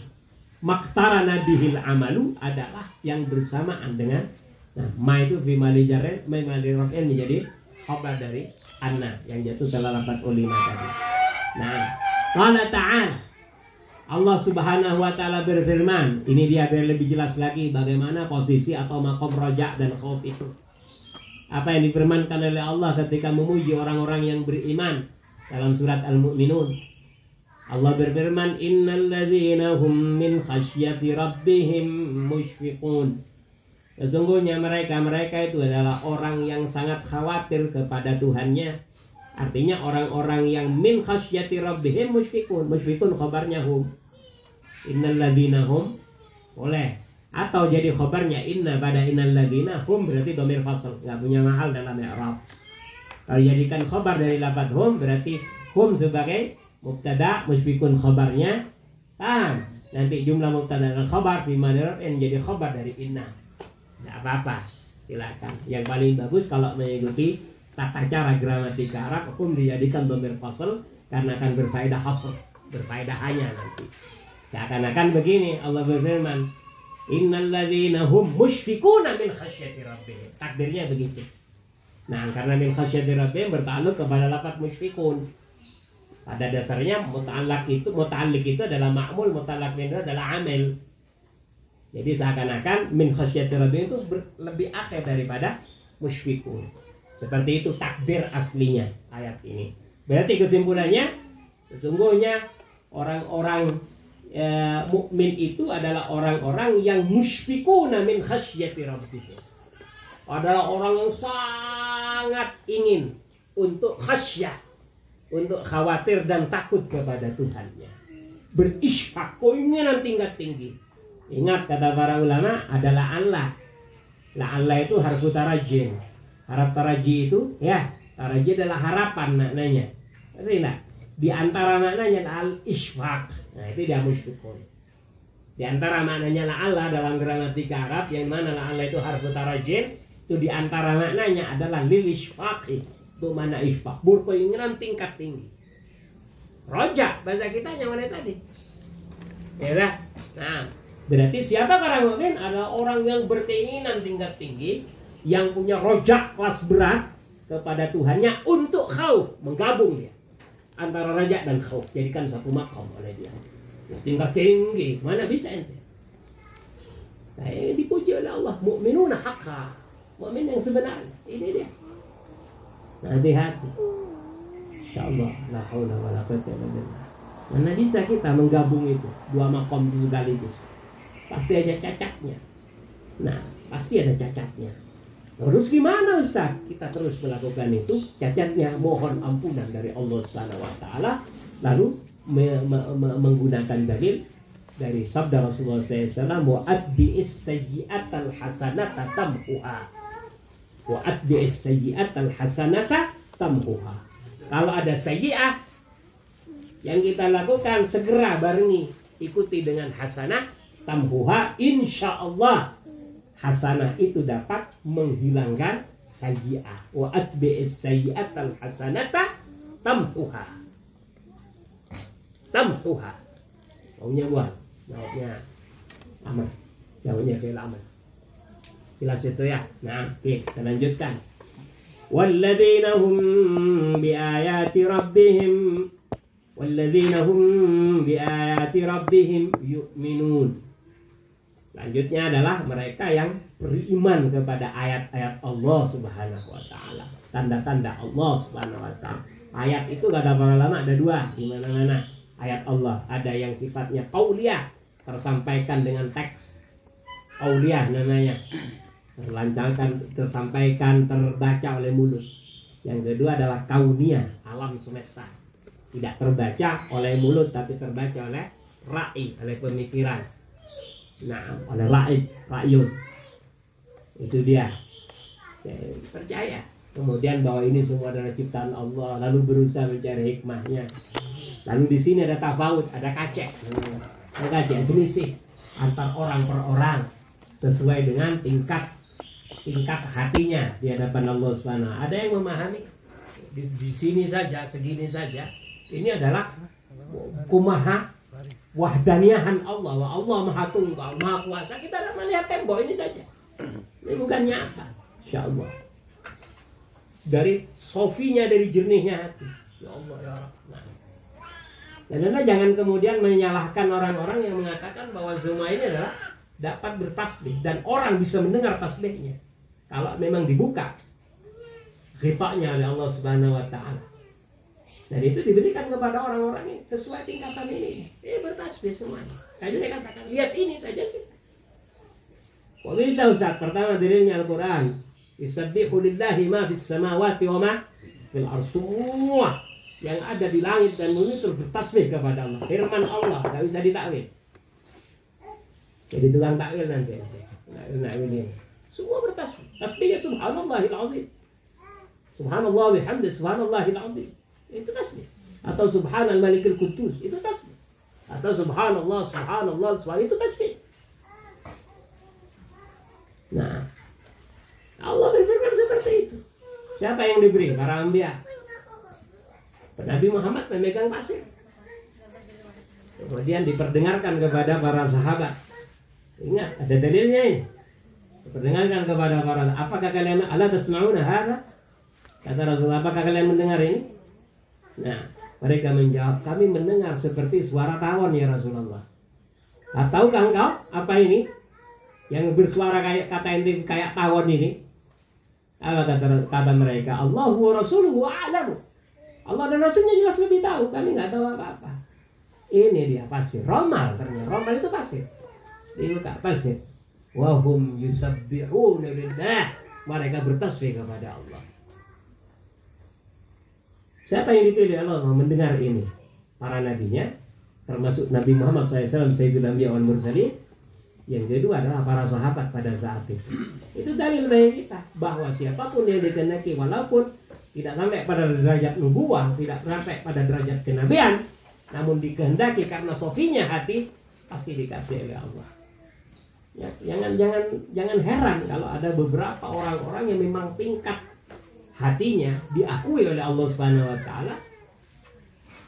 Speaker 1: Maktarana bihil amalu adalah yang bersamaan dengan, nah, ma itu fi mali jarren, ma mali raf'in menjadi khabar dari anna yang jatuh dalam lafaz ulima tadi. Nah, qala ta'ala, Allah Subhanahu wa taala berfirman, ini dia biar lebih jelas lagi bagaimana posisi atau makom roja dan khauf itu. Apa yang difirmankan oleh Allah ketika memuji orang-orang yang beriman dalam surat Al-Mu'minun. Allah berfirman, innal ladzina hum min khasyati rabbihim musyfiqun. Sesungguhnya mereka itu adalah orang yang sangat khawatir kepada Tuhannya. Artinya orang-orang yang min khasyati rabbihim musyfiqun. Musyfiqun khabarnya hum. Innal ladzina hum boleh, atau jadi khabarnya inna pada innal ladzina hum berarti dhamir fasl, enggak punya mahal dalam i'rab. Kalau jadikan khabar dari lafaz hum berarti hum sebagai mubtada, musyfiqun khabarnya. Nanti jumlah mubtada dan khabar fi manarab jadi khabar dari inna. Enggak apa-apa, silakan. Yang paling bagus kalau mengikuti tata cara gramatika Arab, hukum dijadikan dhamir fasl karena akan berfaedah hasr, berfaedah hanya nanti. Seakan-akan begini Allah berfirman, innal ladzina hum musyfiquna min khasyati rabbihim. Takdirnya begitu. Nah, karena min khasyati rabbihim bertakluk kepada lafaz musyfiqun. Pada dasarnya muta'alliq itu adalah ma'mul, muta'allaq itu adalah amil. Jadi seakan-akan min khasyati rabbihim itu lebih akhir daripada musyfiqun. Seperti itu takdir aslinya ayat ini. Berarti kesimpulannya, sesungguhnya orang-orang mukmin itu adalah orang-orang yang musyfiquna min khasyati rabbihim. Adalah orang yang sangat ingin untuk khasyah, untuk khawatir dan takut kepada Tuhannya. Berisfaq, keinginan tingkat tinggi. Ingat kata para ulama adalah Allah. Allah itu harfu tarajin. Harap taraji itu taraji adalah harapan maknanya. Ngerti enggak? Di antara maknanya al-isfaq. Nah, itu dia musyfiqun. Di antara maknanya Allah dalam gramatika Arab yang mana Allah itu harfu tarajin, itu di antara maknanya adalah lil isfaqi. Itu mana isfaq? Berkeinginan tingkat tinggi. Roja bahasa kita yang mana tadi? Ya. Nah, berarti siapa orang mukmin? Adalah orang yang berkeinginan tingkat tinggi, yang punya rojak kelas berat kepada Tuhannya untuk khauf, menggabung dia antara raja dan khauf, jadikan satu makom oleh dia. Tingkat tinggi, mana bisa ente? Nah, ini dipuji oleh Allah, mukminuna haqqa, mukmin yang sebenarnya. Ini dia. Hati-hati. Insyaallah la haula wala quwwata illa billah. Mana bisa kita menggabung itu dua makom sekaligus? Pasti ada cacatnya. Nah, pasti ada cacatnya. Terus gimana Ustaz? Kita terus melakukan itu. Cacatnya mohon ampunan dari Allah Subhanahu wa taala, lalu menggunakan dalil dari sabda Rasulullah SAW, wa atbi'is sayyi'atal hasanata tamhuha. Wa atbi'is sayyi'atal hasanata tamhuha. Kalau ada sayyi'ah yang kita lakukan, segera barengi ikuti dengan hasanah tamhuha, insyaallah hasanah itu dapat menghilangkan sayyi'ah. Wa atbi'is sayyi'atal hasanata tamhuha. Tamhuha. Maunya buat, jawabnya aman. Jawabnya fi'il aman. Jelas itu ya. Nah, oke, kita lanjutkan. Walladzina hum biayati rabbihim yu'minun. Lanjutnya adalah mereka yang beriman kepada ayat-ayat Allah Subhanahu wa taala. Tanda-tanda Allah Subhanahu wa taala. Ayat itu kata para ulama ada dua di mana-mana. Ayat Allah ada yang sifatnya qauliyah, tersampaikan dengan teks. Qauliyah namanya. Terlancarkan, tersampaikan, terbaca oleh mulut. Yang kedua adalah kauniyah, alam semesta. Tidak terbaca oleh mulut tapi terbaca oleh ra'i, oleh pemikiran. Nah, oleh ra'yun. Itu dia. Percaya. Kemudian bahwa ini semua adalah ciptaan Allah, lalu berusaha mencari hikmahnya. Lalu di sini ada tafawud, ada kacek. Ada kacek selisih antar orang per orang sesuai dengan tingkat hatinya di hadapan Allah Subhanahu. Ada yang memahami di sini saja, segini saja. Ini adalah kumaha wahdaniyahan Allah, wa Allah maha tunggal, maha kuasa. Kita dapat melihat tembok ini saja. Ini bukan nyata, insyaallah. Dari sofinya, dari jernihnya hati. Ya Allah ya Rabb. Nah. Dan Anda jangan kemudian menyalahkan orang-orang yang mengatakan bahwa semua ini adalah dapat bertasbih dan orang bisa mendengar tasbihnya kalau memang dibuka ghita'nya oleh Allah Subhanahu wa taala. Dan itu diberikan kepada orang-orang yang sesuai tingkatan ini. Bertasbih semuanya. Saya katakan, lihat ini saja sih. Kok bisa Ustaz? Pertama dalilnya Al-Quran. Yusabbihu lillahi ma fis samawati wa ma fil ardh. Semua yang ada di langit dan bumi itu bertasbih kepada Allah. Firman Allah, tidak bisa ditakwil. Jadi tukang takwil nanti. Nakwil. Semua bertasbih. Tasbihnya subhanallahil azim. Subhanallah bihamdi subhanallahil azim. Itu tasbih. Atau subhanal malikil quddus, itu tasbih. Atau subhanallah itu tasbih. Nah, Allah berfirman seperti itu. Siapa yang diberi? Para anbiya. Nabi Muhammad memegang pasir. Kemudian diperdengarkan kepada para sahabat. Ingat, ada dalilnya ini. Diperdengarkan kepada para, apakah kalian ala tasma'una hadza? Kata Rasulullah, apakah kalian mendengar ini? Nah, mereka menjawab, kami mendengar seperti suara tawon ya Rasulullah. Tahukah engkau apa ini? Yang bersuara kayak kata ente kayak tawon ini? Apa kata mereka? Allahu wa rasuluhu a'lamu. Allah dan Rasulnya jelas lebih tahu. Kami nggak tahu apa-apa. Ini dia pasir. Romal ternyata. Romal itu pasir. Dibuka pasir. Wahum yusabbihuna lillah. Mereka bertasbih kepada Allah. Siapa yang dipilih Allah mendengar ini? Para nabinya, termasuk Nabi Muhammad SAW, Sayyidul Anbiya wal Mursalin. Yang kedua adalah para sahabat pada saat itu. Itu dalil bagi kita bahwa siapapun yang dikehendaki, walaupun tidak sampai pada derajat nubuwah, tidak sampai pada derajat kenabian, namun dikehendaki karena sofinya hati, pasti dikasih oleh Allah. Ya, jangan heran kalau ada beberapa orang-orang yang memang tingkat hatinya diakui oleh Allah Subhanahu wa taala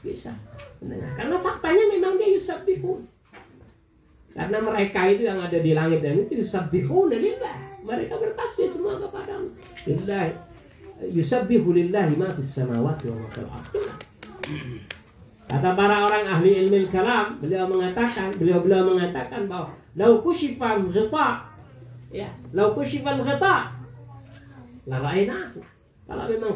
Speaker 1: bisa mendengar. Karena faktanya memang dia yusabbihun. Karena mereka itu yang ada di langit dan itu yusabbihun lillah. Mereka bertasbih semua kepada Allah. Lillah yusabbihu lillahi ma fis samawati wa ma fil ardh. Kata para orang ahli ilmu kalam, beliau mengatakan bahwa lau kushifal ghita, ya, lau kushifal ghita la ra'aynahu. Kalau memang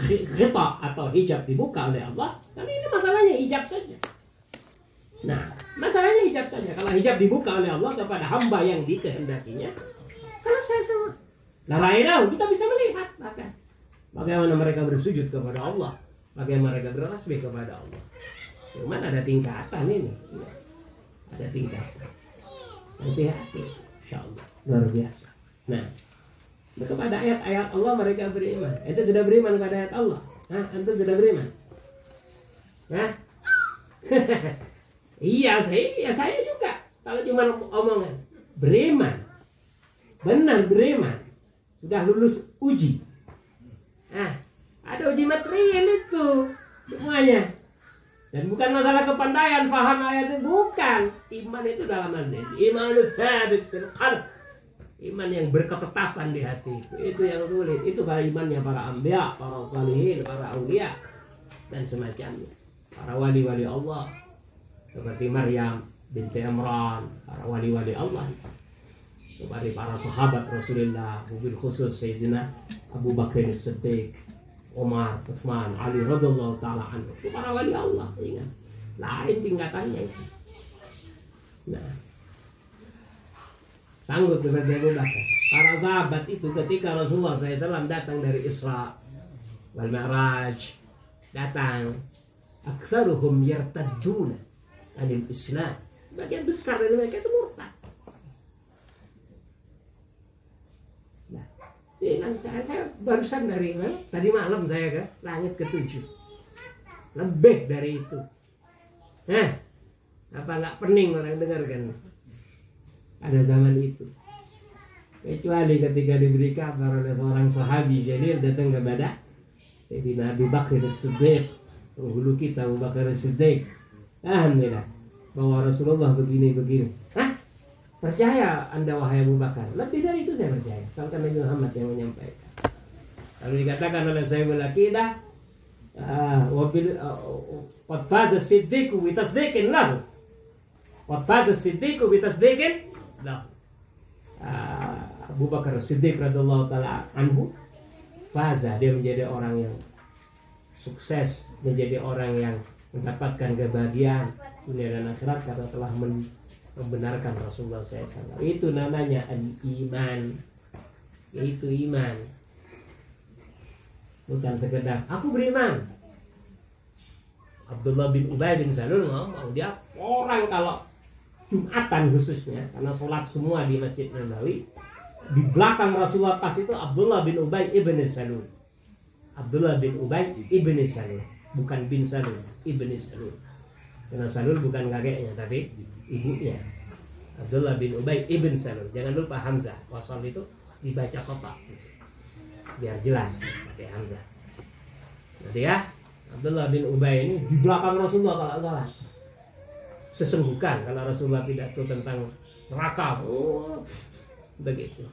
Speaker 1: ghita atau hijab dibuka oleh Allah, karena ini masalahnya hijab saja. Nah, masalahnya hijab saja. Kalau hijab dibuka oleh Allah kepada hamba yang dikehendakinya, selesai semua. La ra'aynahu, kita bisa melihat bahkan bagaimana mereka bersujud kepada Allah, bagaimana mereka bertasbih kepada Allah. Cuman ada tingkatan ini, ada tingkatan. Hati-hati, insyaallah luar biasa. Nah, kepada ayat-ayat Allah mereka beriman. Ente sudah beriman kepada ayat Allah? Hah? Ente sudah beriman? Hah? Iya, saya juga. Kalau cuma omongan, beriman, benar beriman, sudah lulus uji. Ada uji material itu semuanya. Dan bukan masalah kepandaian paham ayat itu, bukan. Iman itu dalam hati. Iman itu sabit fil qalb. Iman yang berketetapan di hati. Itu yang sulit. Itu para imannya para anbiya, para salihin, para aulia dan semacamnya. Para wali-wali Allah seperti Maryam binti Imran, para wali-wali Allah. Seperti para sahabat Rasulullah, mobil khusus Sayyidina Abu Bakar As-Siddiq, Umar, Utsman, Ali radhiyallahu taala anhu. Itu para wali Allah, ingat. Lain tingkatannya itu. Nah, sanggup seperti Abu Bakar. Para sahabat itu ketika Rasulullah SAW datang dari Isra wal Mi'raj, datang, aktsaruhum yartadduna anil Islam. Bagian besar dari mereka itu murtad. Saya barusan dari tadi malam saya ke langit ke-7, lebih dari itu. Apa nggak pening orang dengar kan? Pada zaman itu, kecuali ketika diberi kabar oleh seorang sahabi jalil datang kepada Sayyidina Abu Bakar As-Siddiq, penghulu kita Abu Bakar As-Siddiq, alhamdulillah bahwa Rasulullah begini. Percaya anda wahai Abu Bakar? Lebih dari itu saya percaya. Asalkan Nabi Muhammad yang menyampaikan. Lalu dikatakan oleh Sahibul Aqidah, qad faza as-siddiqu bi tasdiqin lahu. Qad faza as-siddiqu bi tasdiqin lahu. Abu Bakar Siddiq radhiyallahu taala anhu faza, dia menjadi orang yang sukses, menjadi orang yang mendapatkan kebahagiaan dunia dan akhirat karena telah membenarkan Rasulullah SAW. Itu namanya al-iman, yaitu iman. Bukan sekedar aku beriman. Abdullah bin Ubay bin Salul ngomong, dia orang kalau Jumatan khususnya, karena sholat semua di Masjid Nabawi, di belakang Rasulullah pas itu Abdullah bin Ubay ibn Salul. Abdullah bin Ubay ibn Salul, bukan bin Salul, ibn Salul. Karena Salul bukan kakeknya tapi ibunya. Abdullah bin Ubay ibn Salul. Jangan lupa Hamzah. Wasal itu dibaca kotak biar jelas pakai Hamzah. Jadi ya, Abdullah bin Ubay ini di belakang Rasulullah kalau salah. Sesenggukan kalau Rasulullah pidato tentang neraka. Begitu.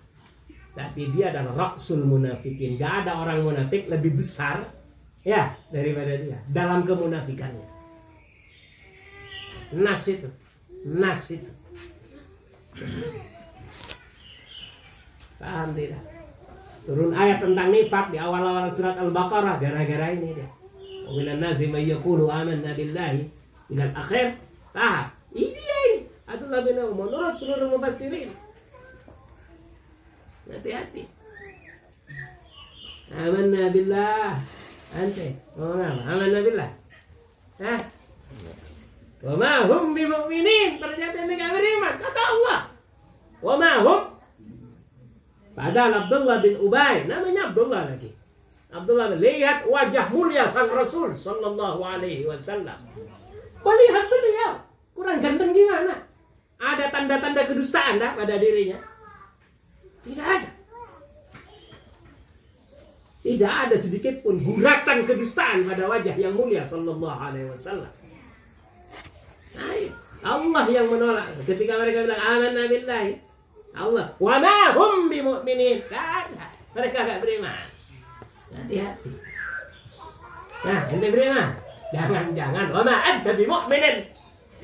Speaker 1: Tapi dia adalah Rasul munafikin. Gak ada orang munafik lebih besar ya daripada dia dalam kemunafikannya. Nas itu. Paham tidak? Turun ayat tentang nifaq di awal-awal surat Al-Baqarah gara-gara ini dia. Wa minan nasi may yaqulu amanna billahi ilal akhir. Ini dia ini. Abdullah bin Umar menurut seluruh mufassirin. Hati-hati. Amanna billah. Ante, amanna billah. Wa ma hum bimu'minin. Ternyata mereka beriman, kata Allah. Wa ma hum. Padahal Abdullah bin Ubay, namanya Abdullah lagi. Abdullah, lihat wajah mulia sang Rasul sallallahu alaihi wasallam. Lihat beliau, kurang ganteng gimana? Ada tanda-tanda kedustaan dah pada dirinya? Tidak ada. Tidak ada sedikit pun guratan kedustaan pada wajah yang mulia sallallahu alaihi wasallam. Allah yang menolak ketika mereka bilang amanna billahi. Allah, wa ma hum bimu'minin. Mereka enggak beriman. Hati-hati. Nah, ente beriman. Jangan-jangan wa ma anta bimu'minin.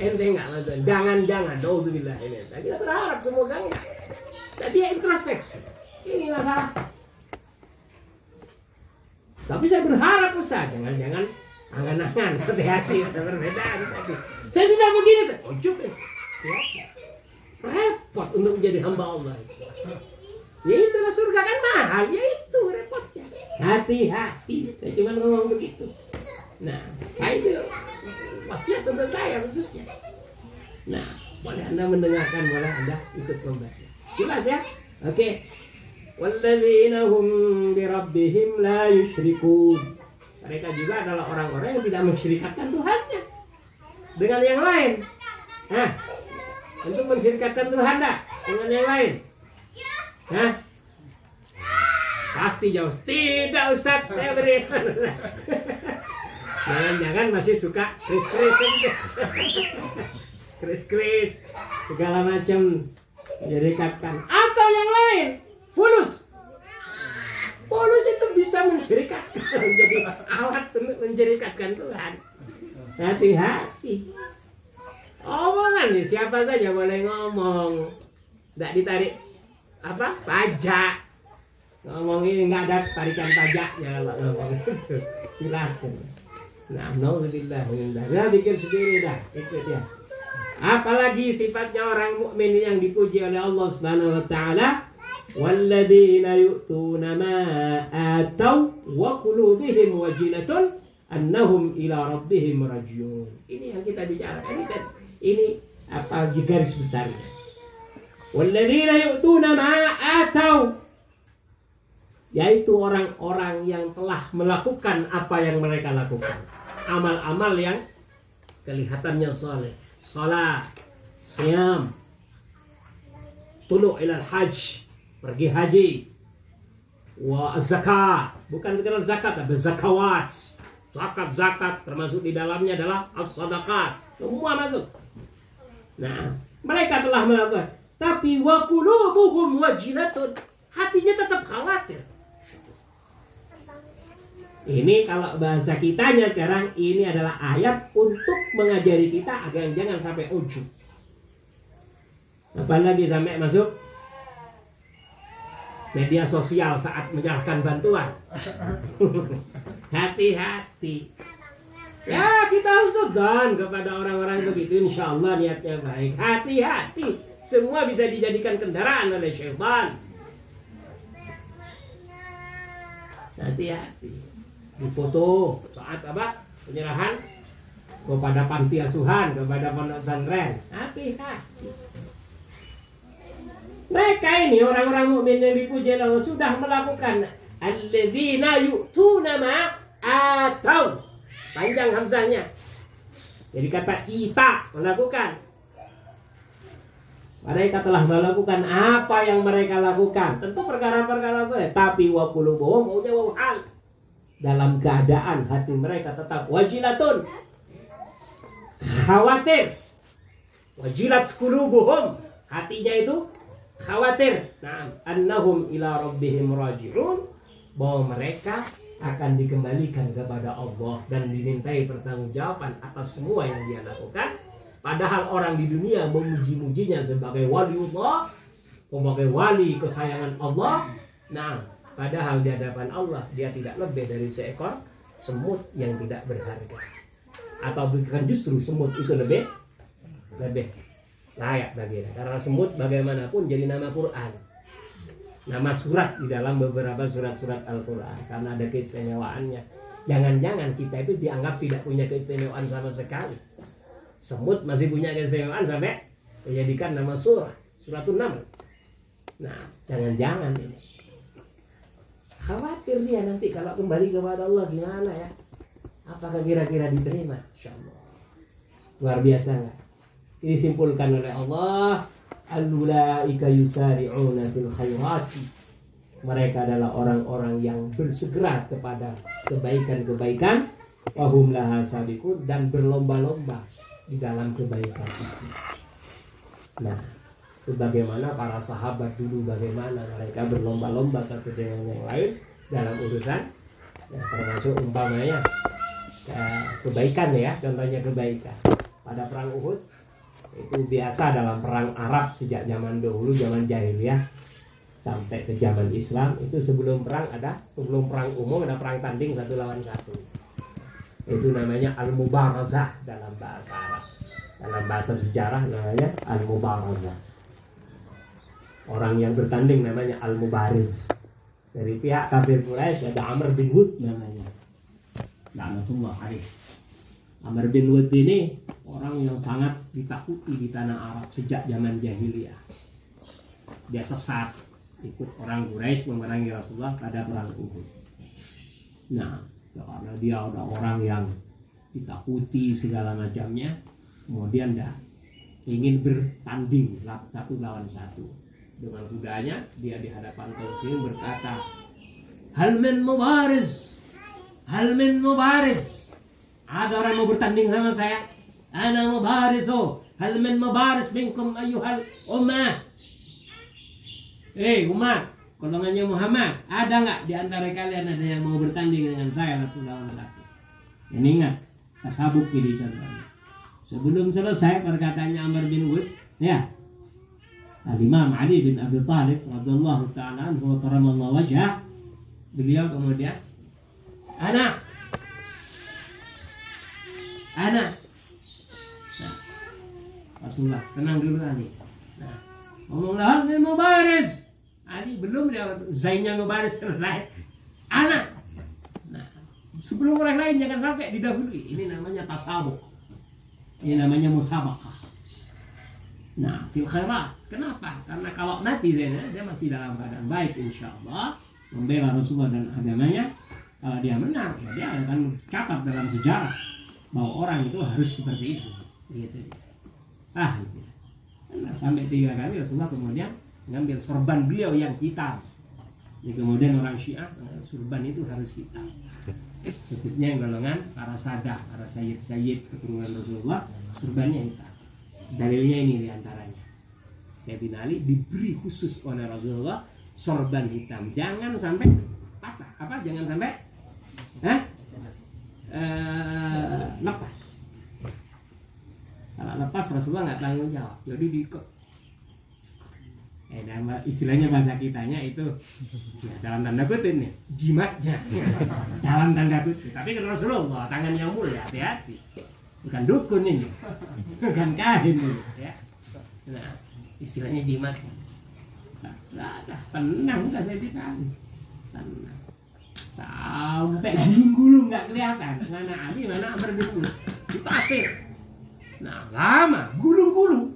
Speaker 1: Ente enggak masuk. Jangan-jangan. Naudzubillah ini. Kita berharap semoga ya. Tadi dia introspeksi. Ini masalah. Tapi saya berharap Ustaz, jangan-jangan angan-angan, hati-hati, ada perbedaan tadi. Saya sudah begini, saya ujuk ya. Repot untuk menjadi hamba Allah. Ya itulah surga kan mahal, ya itu repotnya. Hati-hati, saya cuma ngomong begitu. Nah, saya itu wasiat untuk saya khususnya. Nah, boleh Anda mendengarkan, boleh Anda ikut membaca. Jelas ya? Oke. Walladzina hum birabbihim la yusyrikun. Mereka juga adalah orang-orang yang tidak mensyirikatkan Tuhannya dengan yang lain. Untuk mensyirikatkan Tuhan dengan yang lain. Pasti jauh. Tidak Ustaz, saya beriman. Jangan-jangan masih suka kris-kris segala macam mensyirikatkan. Atau yang lain, fulus itu bisa mensyirikatkan, menjadi alat untuk mensyirikatkan Tuhan. Hati-hati. Omongan nih siapa saja boleh ngomong, tidak ditarik pajak. Ngomong ini nggak ada tarikan pajaknya kalau ngomong itu. Silakan. Nah, naudzubillah. Nah, bikin sendiri dah, itu dia. Apalagi sifatnya orang mukmin yang dipuji oleh Allah Subhanahu wa taala. Walladzina yu'tuna ma atau wa qulubihim wajilatun annahum ila rabbihim rajiun. Ini yang kita bicarakan ini garis besarnya. Walladzina yu'tuna ma atau, yaitu orang-orang yang telah melakukan apa yang mereka lakukan. Amal-amal yang kelihatannya saleh. Salat, siyam, tulu' ilal hajj, pergi haji, wa zakat, bukan sekedar zakat, ada zakawat, zakat termasuk di dalamnya adalah as-sadaqat, semua masuk. Nah, mereka telah melakukan, tapi wa qulubuhum wajilatun, hatinya tetap khawatir. Ini kalau bahasa kitanya sekarang, ini adalah ayat untuk mengajari kita agar jangan sampai ujub. Apalagi sampai masuk media sosial saat menyerahkan bantuan. Hati-hati. Ya, kita harus tegan kepada orang-orang begitu. Insya Allah niatnya baik. Hati-hati. Semua bisa dijadikan kendaraan oleh syaitan. Hati-hati. Difoto saat apa? Penyerahan kepada panti asuhan, kepada pondok pesantren. Hati-hati. Mereka ini orang-orang mukmin yang dipuji Allah sudah melakukan alladzina yu'tuna ma atau. Panjang hamzahnya. Jadi kata ita, melakukan. Mereka telah melakukan apa yang mereka lakukan. Tentu perkara-perkara soleh. Tapi wa qulubuhum maunya wa hal. Dalam keadaan hati mereka tetap wajilatun. Khawatir. Wajilat qulubuhum. Hatinya itu khawatir. Nah, annahum ila rabbihim raji'un. Bahwa mereka akan dikembalikan kepada Allah dan dimintai pertanggungjawaban atas semua yang dia lakukan. Padahal orang di dunia memuji-mujinya sebagai waliullah, sebagai wali kesayangan Allah. Nah, padahal di hadapan Allah dia tidak lebih dari seekor semut yang tidak berharga. Atau bukan, justru semut itu lebih layak baginya. Karena semut bagaimanapun jadi nama Quran, nama surat di dalam beberapa surat-surat Al-Quran, karena ada keistimewaannya. Jangan-jangan kita itu dianggap tidak punya keistimewaan sama sekali. Semut masih punya keistimewaan sampai dijadikan nama suratun Naml. Nah, jangan-jangan ini. Khawatir dia nanti kalau kembali kepada Allah gimana ya? Apakah kira-kira diterima? Insyaallah. Luar biasa nggak? Ini disimpulkan oleh Allah. Al-ulaika yusari'una fil khairati. Mereka adalah orang-orang yang bersegera kepada kebaikan-kebaikan, wa hum laha sabiqun, dan berlomba-lomba di dalam kebaikan itu. Nah, sebagaimana para sahabat dulu, bagaimana mereka berlomba-lomba satu dengan yang lain dalam urusan, ya, termasuk umpamanya kebaikan ya, contohnya kebaikan pada perang Uhud. Itu biasa dalam perang Arab sejak zaman dahulu, zaman jahiliyah sampai ke zaman Islam. Itu sebelum perang umum ada perang tanding 1 lawan 1. Itu namanya al-mubarazah dalam bahasa Arab. Dalam bahasa sejarah namanya al-mubarazah. Orang yang bertanding namanya al-mubariz. Dari pihak kafir Quraisy ada Amr bin Wud namanya. Laknatullah alaih. Amr bin Wud ini orang yang sangat ditakuti di tanah Arab sejak zaman jahiliyah. Dia sesat, ikut orang Quraisy memerangi Rasulullah pada perang Uhud. Nah, karena dia ada orang yang ditakuti segala macamnya, kemudian dia ingin bertanding 1 lawan 1 dengan kudanya. Dia di hadapan kaum muslimin berkata, hal min mubariz, ada orang mau bertanding sama saya? Ana mubarizu, hal min mubariz minkum ayyuhal ummah. Umat, golongannya Muhammad, ada nggak di antara kalian ada yang mau bertanding dengan saya 1 lawan 1? Ini ingat, tasabuk ini contohnya. Sebelum selesai perkataannya Amr bin Wud, ya, Al-Imam Ali bin Abi Thalib radhiyallahu ta'ala anhu wa karamallahu wajhah, beliau kemudian, Ana. Nah, Rasulullah, tenang dulu Ali. Nah, ngomonglah Ali mubaris. Ali belum dia zainnya mubaris selesai. Anak. Nah, sebelum orang lain jangan sampai didahului. Ini namanya tasabuk. Ini namanya musabaqah. Nah, fil khairat. Kenapa? Karena kalau mati dia masih dalam keadaan baik insyaallah, membela Rasulullah dan agamanya. Kalau dia menang, ya dia akan catat dalam sejarah bahwa orang itu harus seperti itu. Gitu. Gitu. Nah, sampai 3 kali Rasulullah kemudian mengambil sorban beliau yang hitam. Jadi kemudian orang Syiah sorban itu harus hitam. Khususnya yang golongan para sadah, para sayyid keturunan Rasulullah, sorbannya hitam. Dalilnya ini diantaranya. Sayyidina Ali diberi khusus oleh Rasulullah sorban hitam. Jangan sampai patah. Jangan sampai lepas. Kalau lepas Rasulullah nggak tanggung jawab, jadi diikat. Istilahnya bahasa kitanya itu ya, dalam tanda kutip nih, jimatnya dalam tanda kutip. Tapi kalau Rasulullah tangan yang mulia, hati-hati, bukan dukun ini, bukan kahin ini, ya. Nah, istilahnya jimatnya. Nah, tenang udah saya dikali, tenang. Sampai gulung nggak kelihatan, mana Ali, mana Amr bin Wud di pasir. Nah, lama gulung-gulung.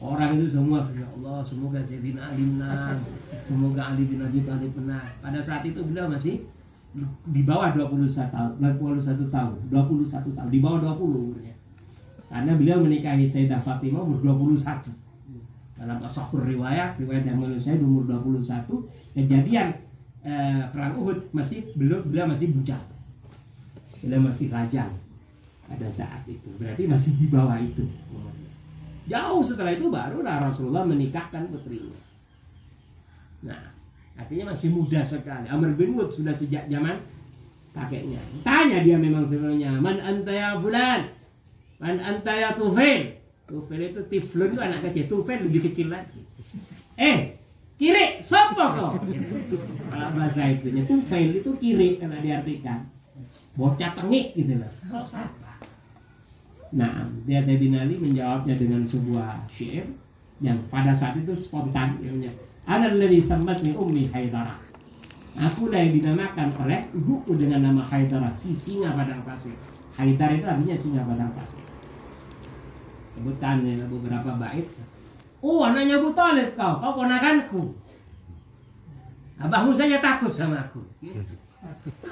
Speaker 1: Orang itu semua, ya Allah, semoga Sayyidina Ali menang, semoga Ali bin Abi Thalib menang. Pada saat itu beliau masih di bawah 21 tahun, di bawah 20 umurnya. Karena beliau menikahi Sayyidah Fatimah umur 21. Dalam sahur riwayat yang menurut saya umur 21. Kejadian perang Uhud beliau masih bujang. Beliau masih lajang pada saat itu. Berarti masih di bawah itu. Jauh setelah itu barulah Rasulullah menikahkan putrinya. Nah, artinya masih muda sekali. Amr bin Wud sudah sejak zaman kakeknya. Tanya dia memang sebenarnya, "Man anta ya fulan? Man anta ya Tufail?" Tufail itu Tiflun itu anak kecil, Tufail lebih kecil lagi. Kiri, sopo kok? Kalau bahasa itunya Tufail itu kiri karena diartikan bocah tengik gitu loh. Nah, dia Sayyidina Ali menjawabnya dengan sebuah syair yang pada saat itu spontan. Ana alladhi sammatni ummi Haidarah. Aku yang dinamakan oleh ibuku dengan nama Haidarah, si singa padang pasir. Haidar itu artinya singa padang pasir. Sebutannya beberapa bait. Oh, anaknya Abu Thalib kau ponakanku. Abahmu saja takut sama aku.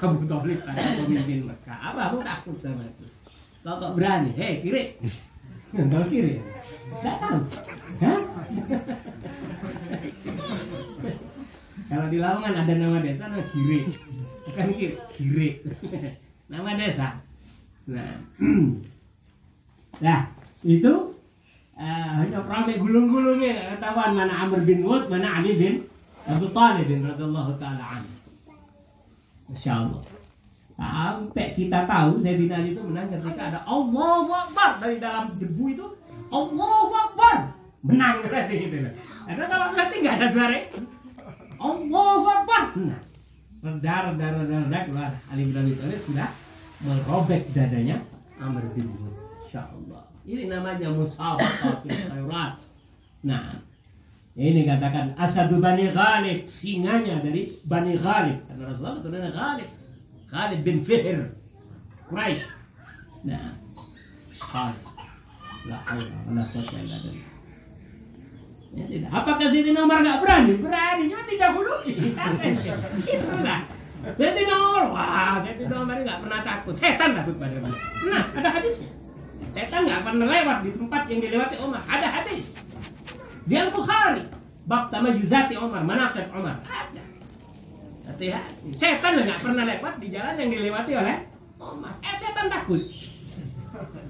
Speaker 1: Abu Thalib ada pemimpin Mekah. Abahmu takut sama aku. Kau kok berani? Hei, kiri. Kau kiri. Tidak tahu. Hah? Kalau di Lamongan ada nama desa nama Kiri. Bukan kiri, Kiri. Nama desa. Nah, itu hanya ramai gulung-gulungnya ketahuan mana Amr bin Wud, mana Ali bin Abi Thalib radhiyallahu taala anhu. Masyaallah. Sampai kita tahu Sayyidina Ali itu menang ketika ada Allahu Akbar dari dalam debu itu. Allahu Akbar. Menang berarti gitu loh. Karena kalau berarti nggak ada suara. Allahu Akbar. Nah, darah keluar. Ali bin Abi Thalib sudah merobek dadanya Amr bin Wud. Insyaallah. Ini namanya musabaqatul khairat. Nah, ini katakan Asadu Bani Ghalib, singanya dari Bani Ghalib. Karena Rasulullah keturunannya Ghalib. Khalid bin Fihr Quraisy. Nah, Khalid. La haula wala quwwata illa billah. Ya tidak. Apakah Sayyidina Umar enggak berani? Berani, cuma tidak dulu. Itulah. Sayyidina Umar enggak pernah takut. Setan takut pada dia. Nah, ada hadisnya. Setan enggak pernah lewat di tempat yang dilewati Umar. Ada hadis. Di Al-Bukhari, bab tamayuzati Umar, manaqib Umar. Ada. Hati-hati. Setan nggak pernah lewat di jalan yang dilewati oleh Umar. Setan takut.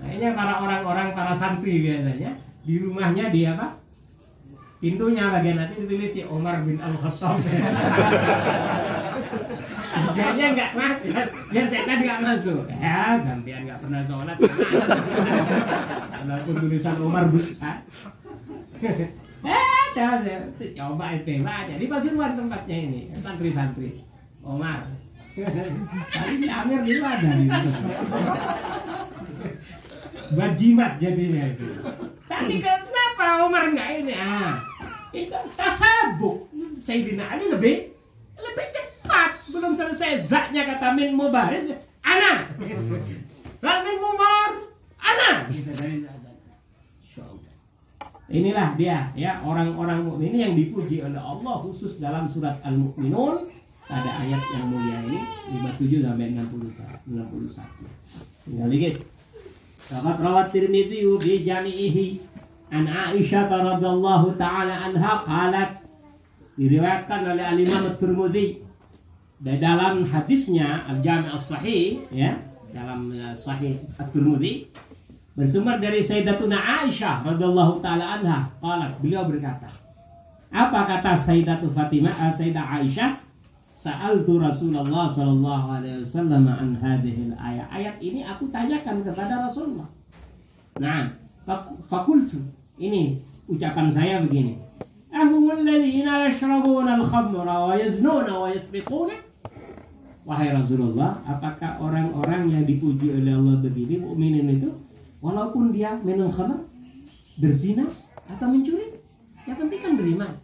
Speaker 1: Kayaknya para santri biasanya di rumahnya dia apa? Pintunya bagian nanti ditulis si Umar bin Al-Khattab. Kayaknya nggak masuk. Biar setan nggak masuk. Ya, sampean nggak pernah sholat. Walaupun tulisan Umar besar. Coba itu aja di Pasuruan tempatnya ini santri-santri Omar. Tadi di Amir itu ada buat jimat jadinya itu. Tapi kenapa Omar enggak ini? Itu tasabuk. Sayyidina Ali lebih cepat. Belum selesai zaknya kata min mubaris. Ana. Min mubaris. Ana. Inilah dia ya orang-orang mukmin yang dipuji oleh Allah khusus dalam surat Al-Mu'minun pada ayat yang mulia ini 57 sampai 61. Tinggal dikit. Faqad rawat Tirmidzi bi jami'ihi an Aisyah radhiyallahu taala anha qalat, diriwayatkan oleh Al-Imam Tirmidzi dalam hadisnya Al-Jami' As-Sahih ya, dalam Sahih At-Tirmidzi bersumber dari Sayyidatuna Aisyah radhiyallahu taala anha, qalat, beliau berkata. Apa kata Sayyidatu Fatimah, Sayyidah Aisyah? Sa'altu Rasulullah sallallahu alaihi wasallam an hadhil ayat. Ayat ini aku tanyakan kepada Rasulullah. Nah, fakultu. Ini ucapan saya begini. Ahumul ladzina yashrabuna al-khamra wa yaznuna wa yasriquna. Wahai Rasulullah, apakah orang-orang yang dipuji oleh Allah begini, mukminin itu, walaupun dia minum khamr, berzina atau mencuri, yang penting kan beriman.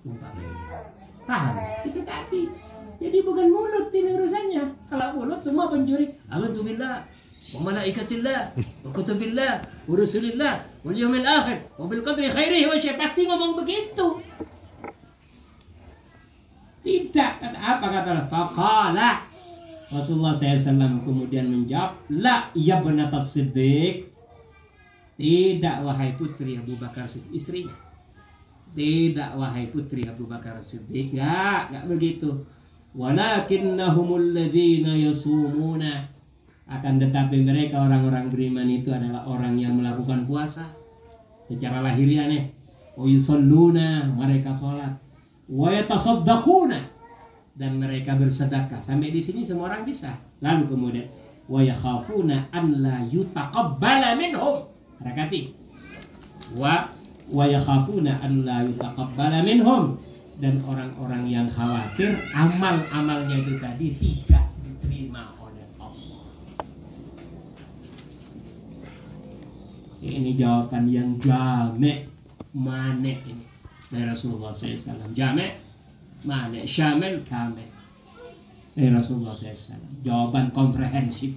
Speaker 1: Paham? Itu kaki. Jadi bukan mulut ini urusannya. Kalau mulut semua pencuri. Amantu billah wa malaikatillah wa kutubillah wa rusulillah wal yawmil akhir wa bil qadri khairihi wa syarrihi. Pasti ngomong begitu. Tidak. Apa kata faqala Rasulullah SAW kemudian menjawab, la ya benatas Siddiq. Tidak wahai putri Abu Bakar Siddiq, istrinya. Tidak wahai putri Abu Bakar Siddiq. Enggak begitu. Walakinnahumul ladzina yasumuna. Akan tetapi mereka orang-orang beriman itu adalah orang yang melakukan puasa secara lahiriah. Wa yusalluna, mereka salat. Wa yatasaddaquna, dan mereka bersedekah. Sampai di sini semua orang bisa. Lalu kemudian wa yakhafuna an la yutaqabbala minhum. Harakati. Wa yakhafuna an la yutaqabbala minhum, dan orang-orang yang khawatir amal-amalnya itu tadi tidak diterima oleh Allah. Ini jawaban yang jame' mane ini dari Rasulullah SAW. Jame' mane, syamil kamil dari Rasulullah SAW. Jawaban komprehensif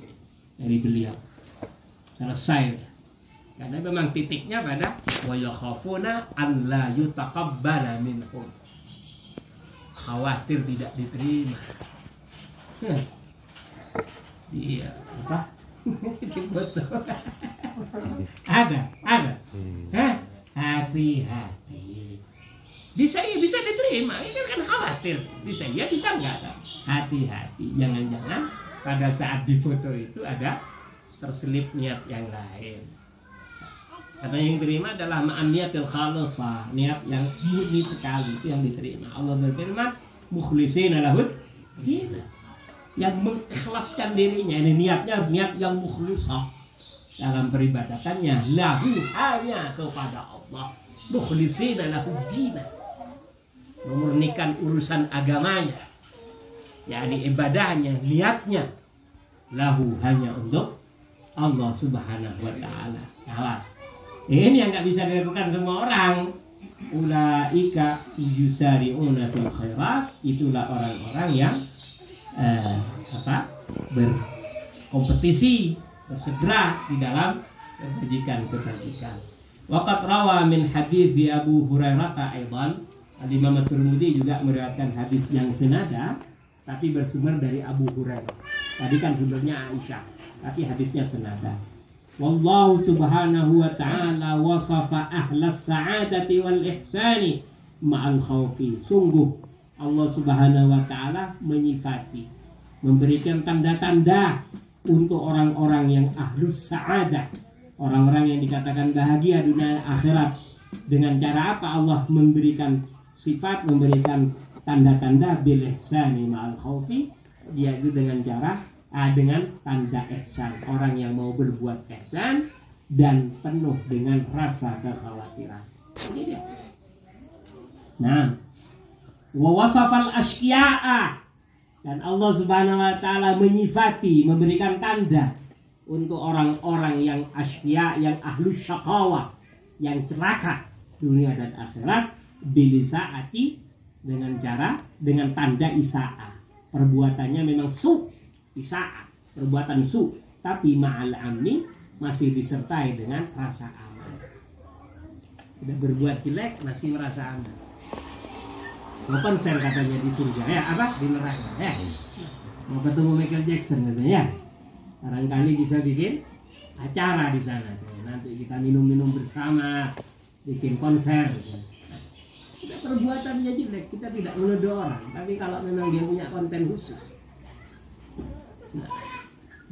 Speaker 1: dari beliau. Selesai. Karena memang titiknya pada wa yakhafuna an la yutaqabbala minhum. Khawatir tidak diterima. Iya, apa? Ada. Hati-hati. Bisa diterima. Ini kan khawatir. Bisa enggak? Hati-hati. Jangan-jangan pada saat difoto itu ada terselip niat yang lain. Katanya yang diterima adalah ma'an niyatil khalisah, niat yang murni sekali, itu yang diterima. Allah berfirman, mukhlishina lahud din, yang mengikhlaskan dirinya. Ini niatnya niat yang mukhlisah dalam peribadatannya, lahu, hanya kepada Allah. Mukhlishina lahud din, memurnikan urusan agamanya, yakni ibadahnya, niatnya, lahu, hanya untuk Allah Subhanahu wa ta'ala. Kalah. Ini yang nggak bisa dilakukan semua orang. Ulaika yusari'una fil khairat, itulah orang-orang yang berkompetisi, bersegera di dalam kebajikan. Waqat rawa min hadits di Abu Hurairah aidan, Imam At-Tirmidzi juga meriwayatkan hadis yang senada tapi bersumber dari Abu Hurairah. Tadi kan sumbernya Aisyah, tapi hadisnya senada. Wallahu subhanahu wa ta'ala wasafa ahlas sa'adati wal ihsani ma'al khawfi. Sungguh Allah subhanahu wa ta'ala menyifati, memberikan tanda-tanda untuk orang-orang yang ahlus sa'adah, orang-orang yang dikatakan bahagia dunia akhirat. Dengan cara apa Allah memberikan sifat, memberikan tanda-tanda bil ihsani ma'al khawfi, yaitu dengan cara dengan tanda ihsan, orang yang mau berbuat ihsan dan penuh dengan rasa kekhawatiran. Ini dia. Nah, wa wasafal asqiya'a, dan Allah Subhanahu wa taala menyifati, memberikan tanda untuk orang-orang yang asqiya, yang ahlus syaqawa, yang celaka dunia dan akhirat, bilisaati, dengan tanda isa'ah. Perbuatannya memang isa'ah, perbuatan tapi ma'al amni, masih disertai dengan rasa aman. Tidak berbuat jelek masih merasa aman. Mau konser katanya di surga, ya apa? Di neraka, ya. Mau ketemu Michael Jackson katanya, ya. Barangkali bisa bikin acara di sana. Nanti kita minum-minum bersama, bikin konser. Tidak, perbuatannya jelek, kita tidak menuduh orang. Tapi kalau memang dia punya konten khusus, nah,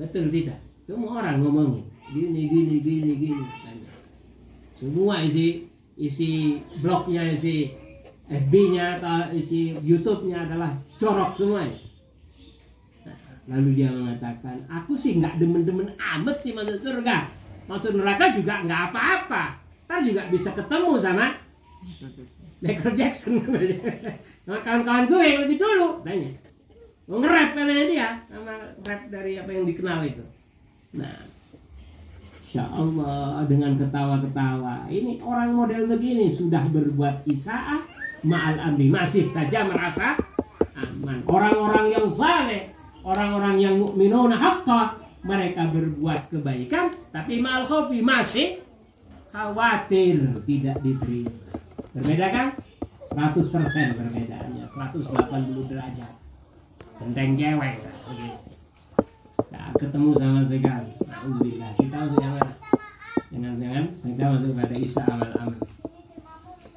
Speaker 1: betul tidak? Semua orang ngomongin gini. Semua isi blognya, isi FB-nya atau isi YouTube-nya adalah corok semuanya. Lalu dia mengatakan, aku sih nggak demen-demen amat sih masuk surga. Masuk neraka juga nggak apa-apa. Ntar juga bisa ketemu sama Michael Jackson. Sama kawan-kawan gue yang lebih dulu. Tanya. Mau nge-rap katanya dia. Sama rap dari apa yang dikenal itu. Nah, Insya Allah dengan ketawa-ketawa. Ini orang model begini sudah berbuat isaah ma'al amri. Masih saja merasa aman. Orang-orang yang saleh, orang-orang yang mu'minuna haqqa, mereka berbuat kebaikan, tapi ma'al khawfi masih khawatir tidak diterima. Berbeda kan? 100% perbedaannya, 180 derajat. Genteng cewek begitu. Nah, ketemu sama sekali. Alhamdulillah. Kita masuk yang mana? Jangan-jangan kita masuk pada isa amal-amal.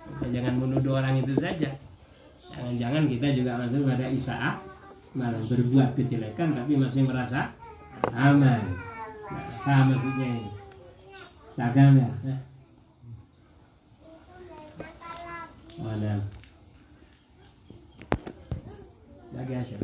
Speaker 1: Kita jangan menuduh orang itu saja. Jangan-jangan kita juga masuk pada isa malah berbuat kejelekan tapi masih merasa aman. Nah, sama maksudnya ini. Sagam ya. Ada. Lagi asyik.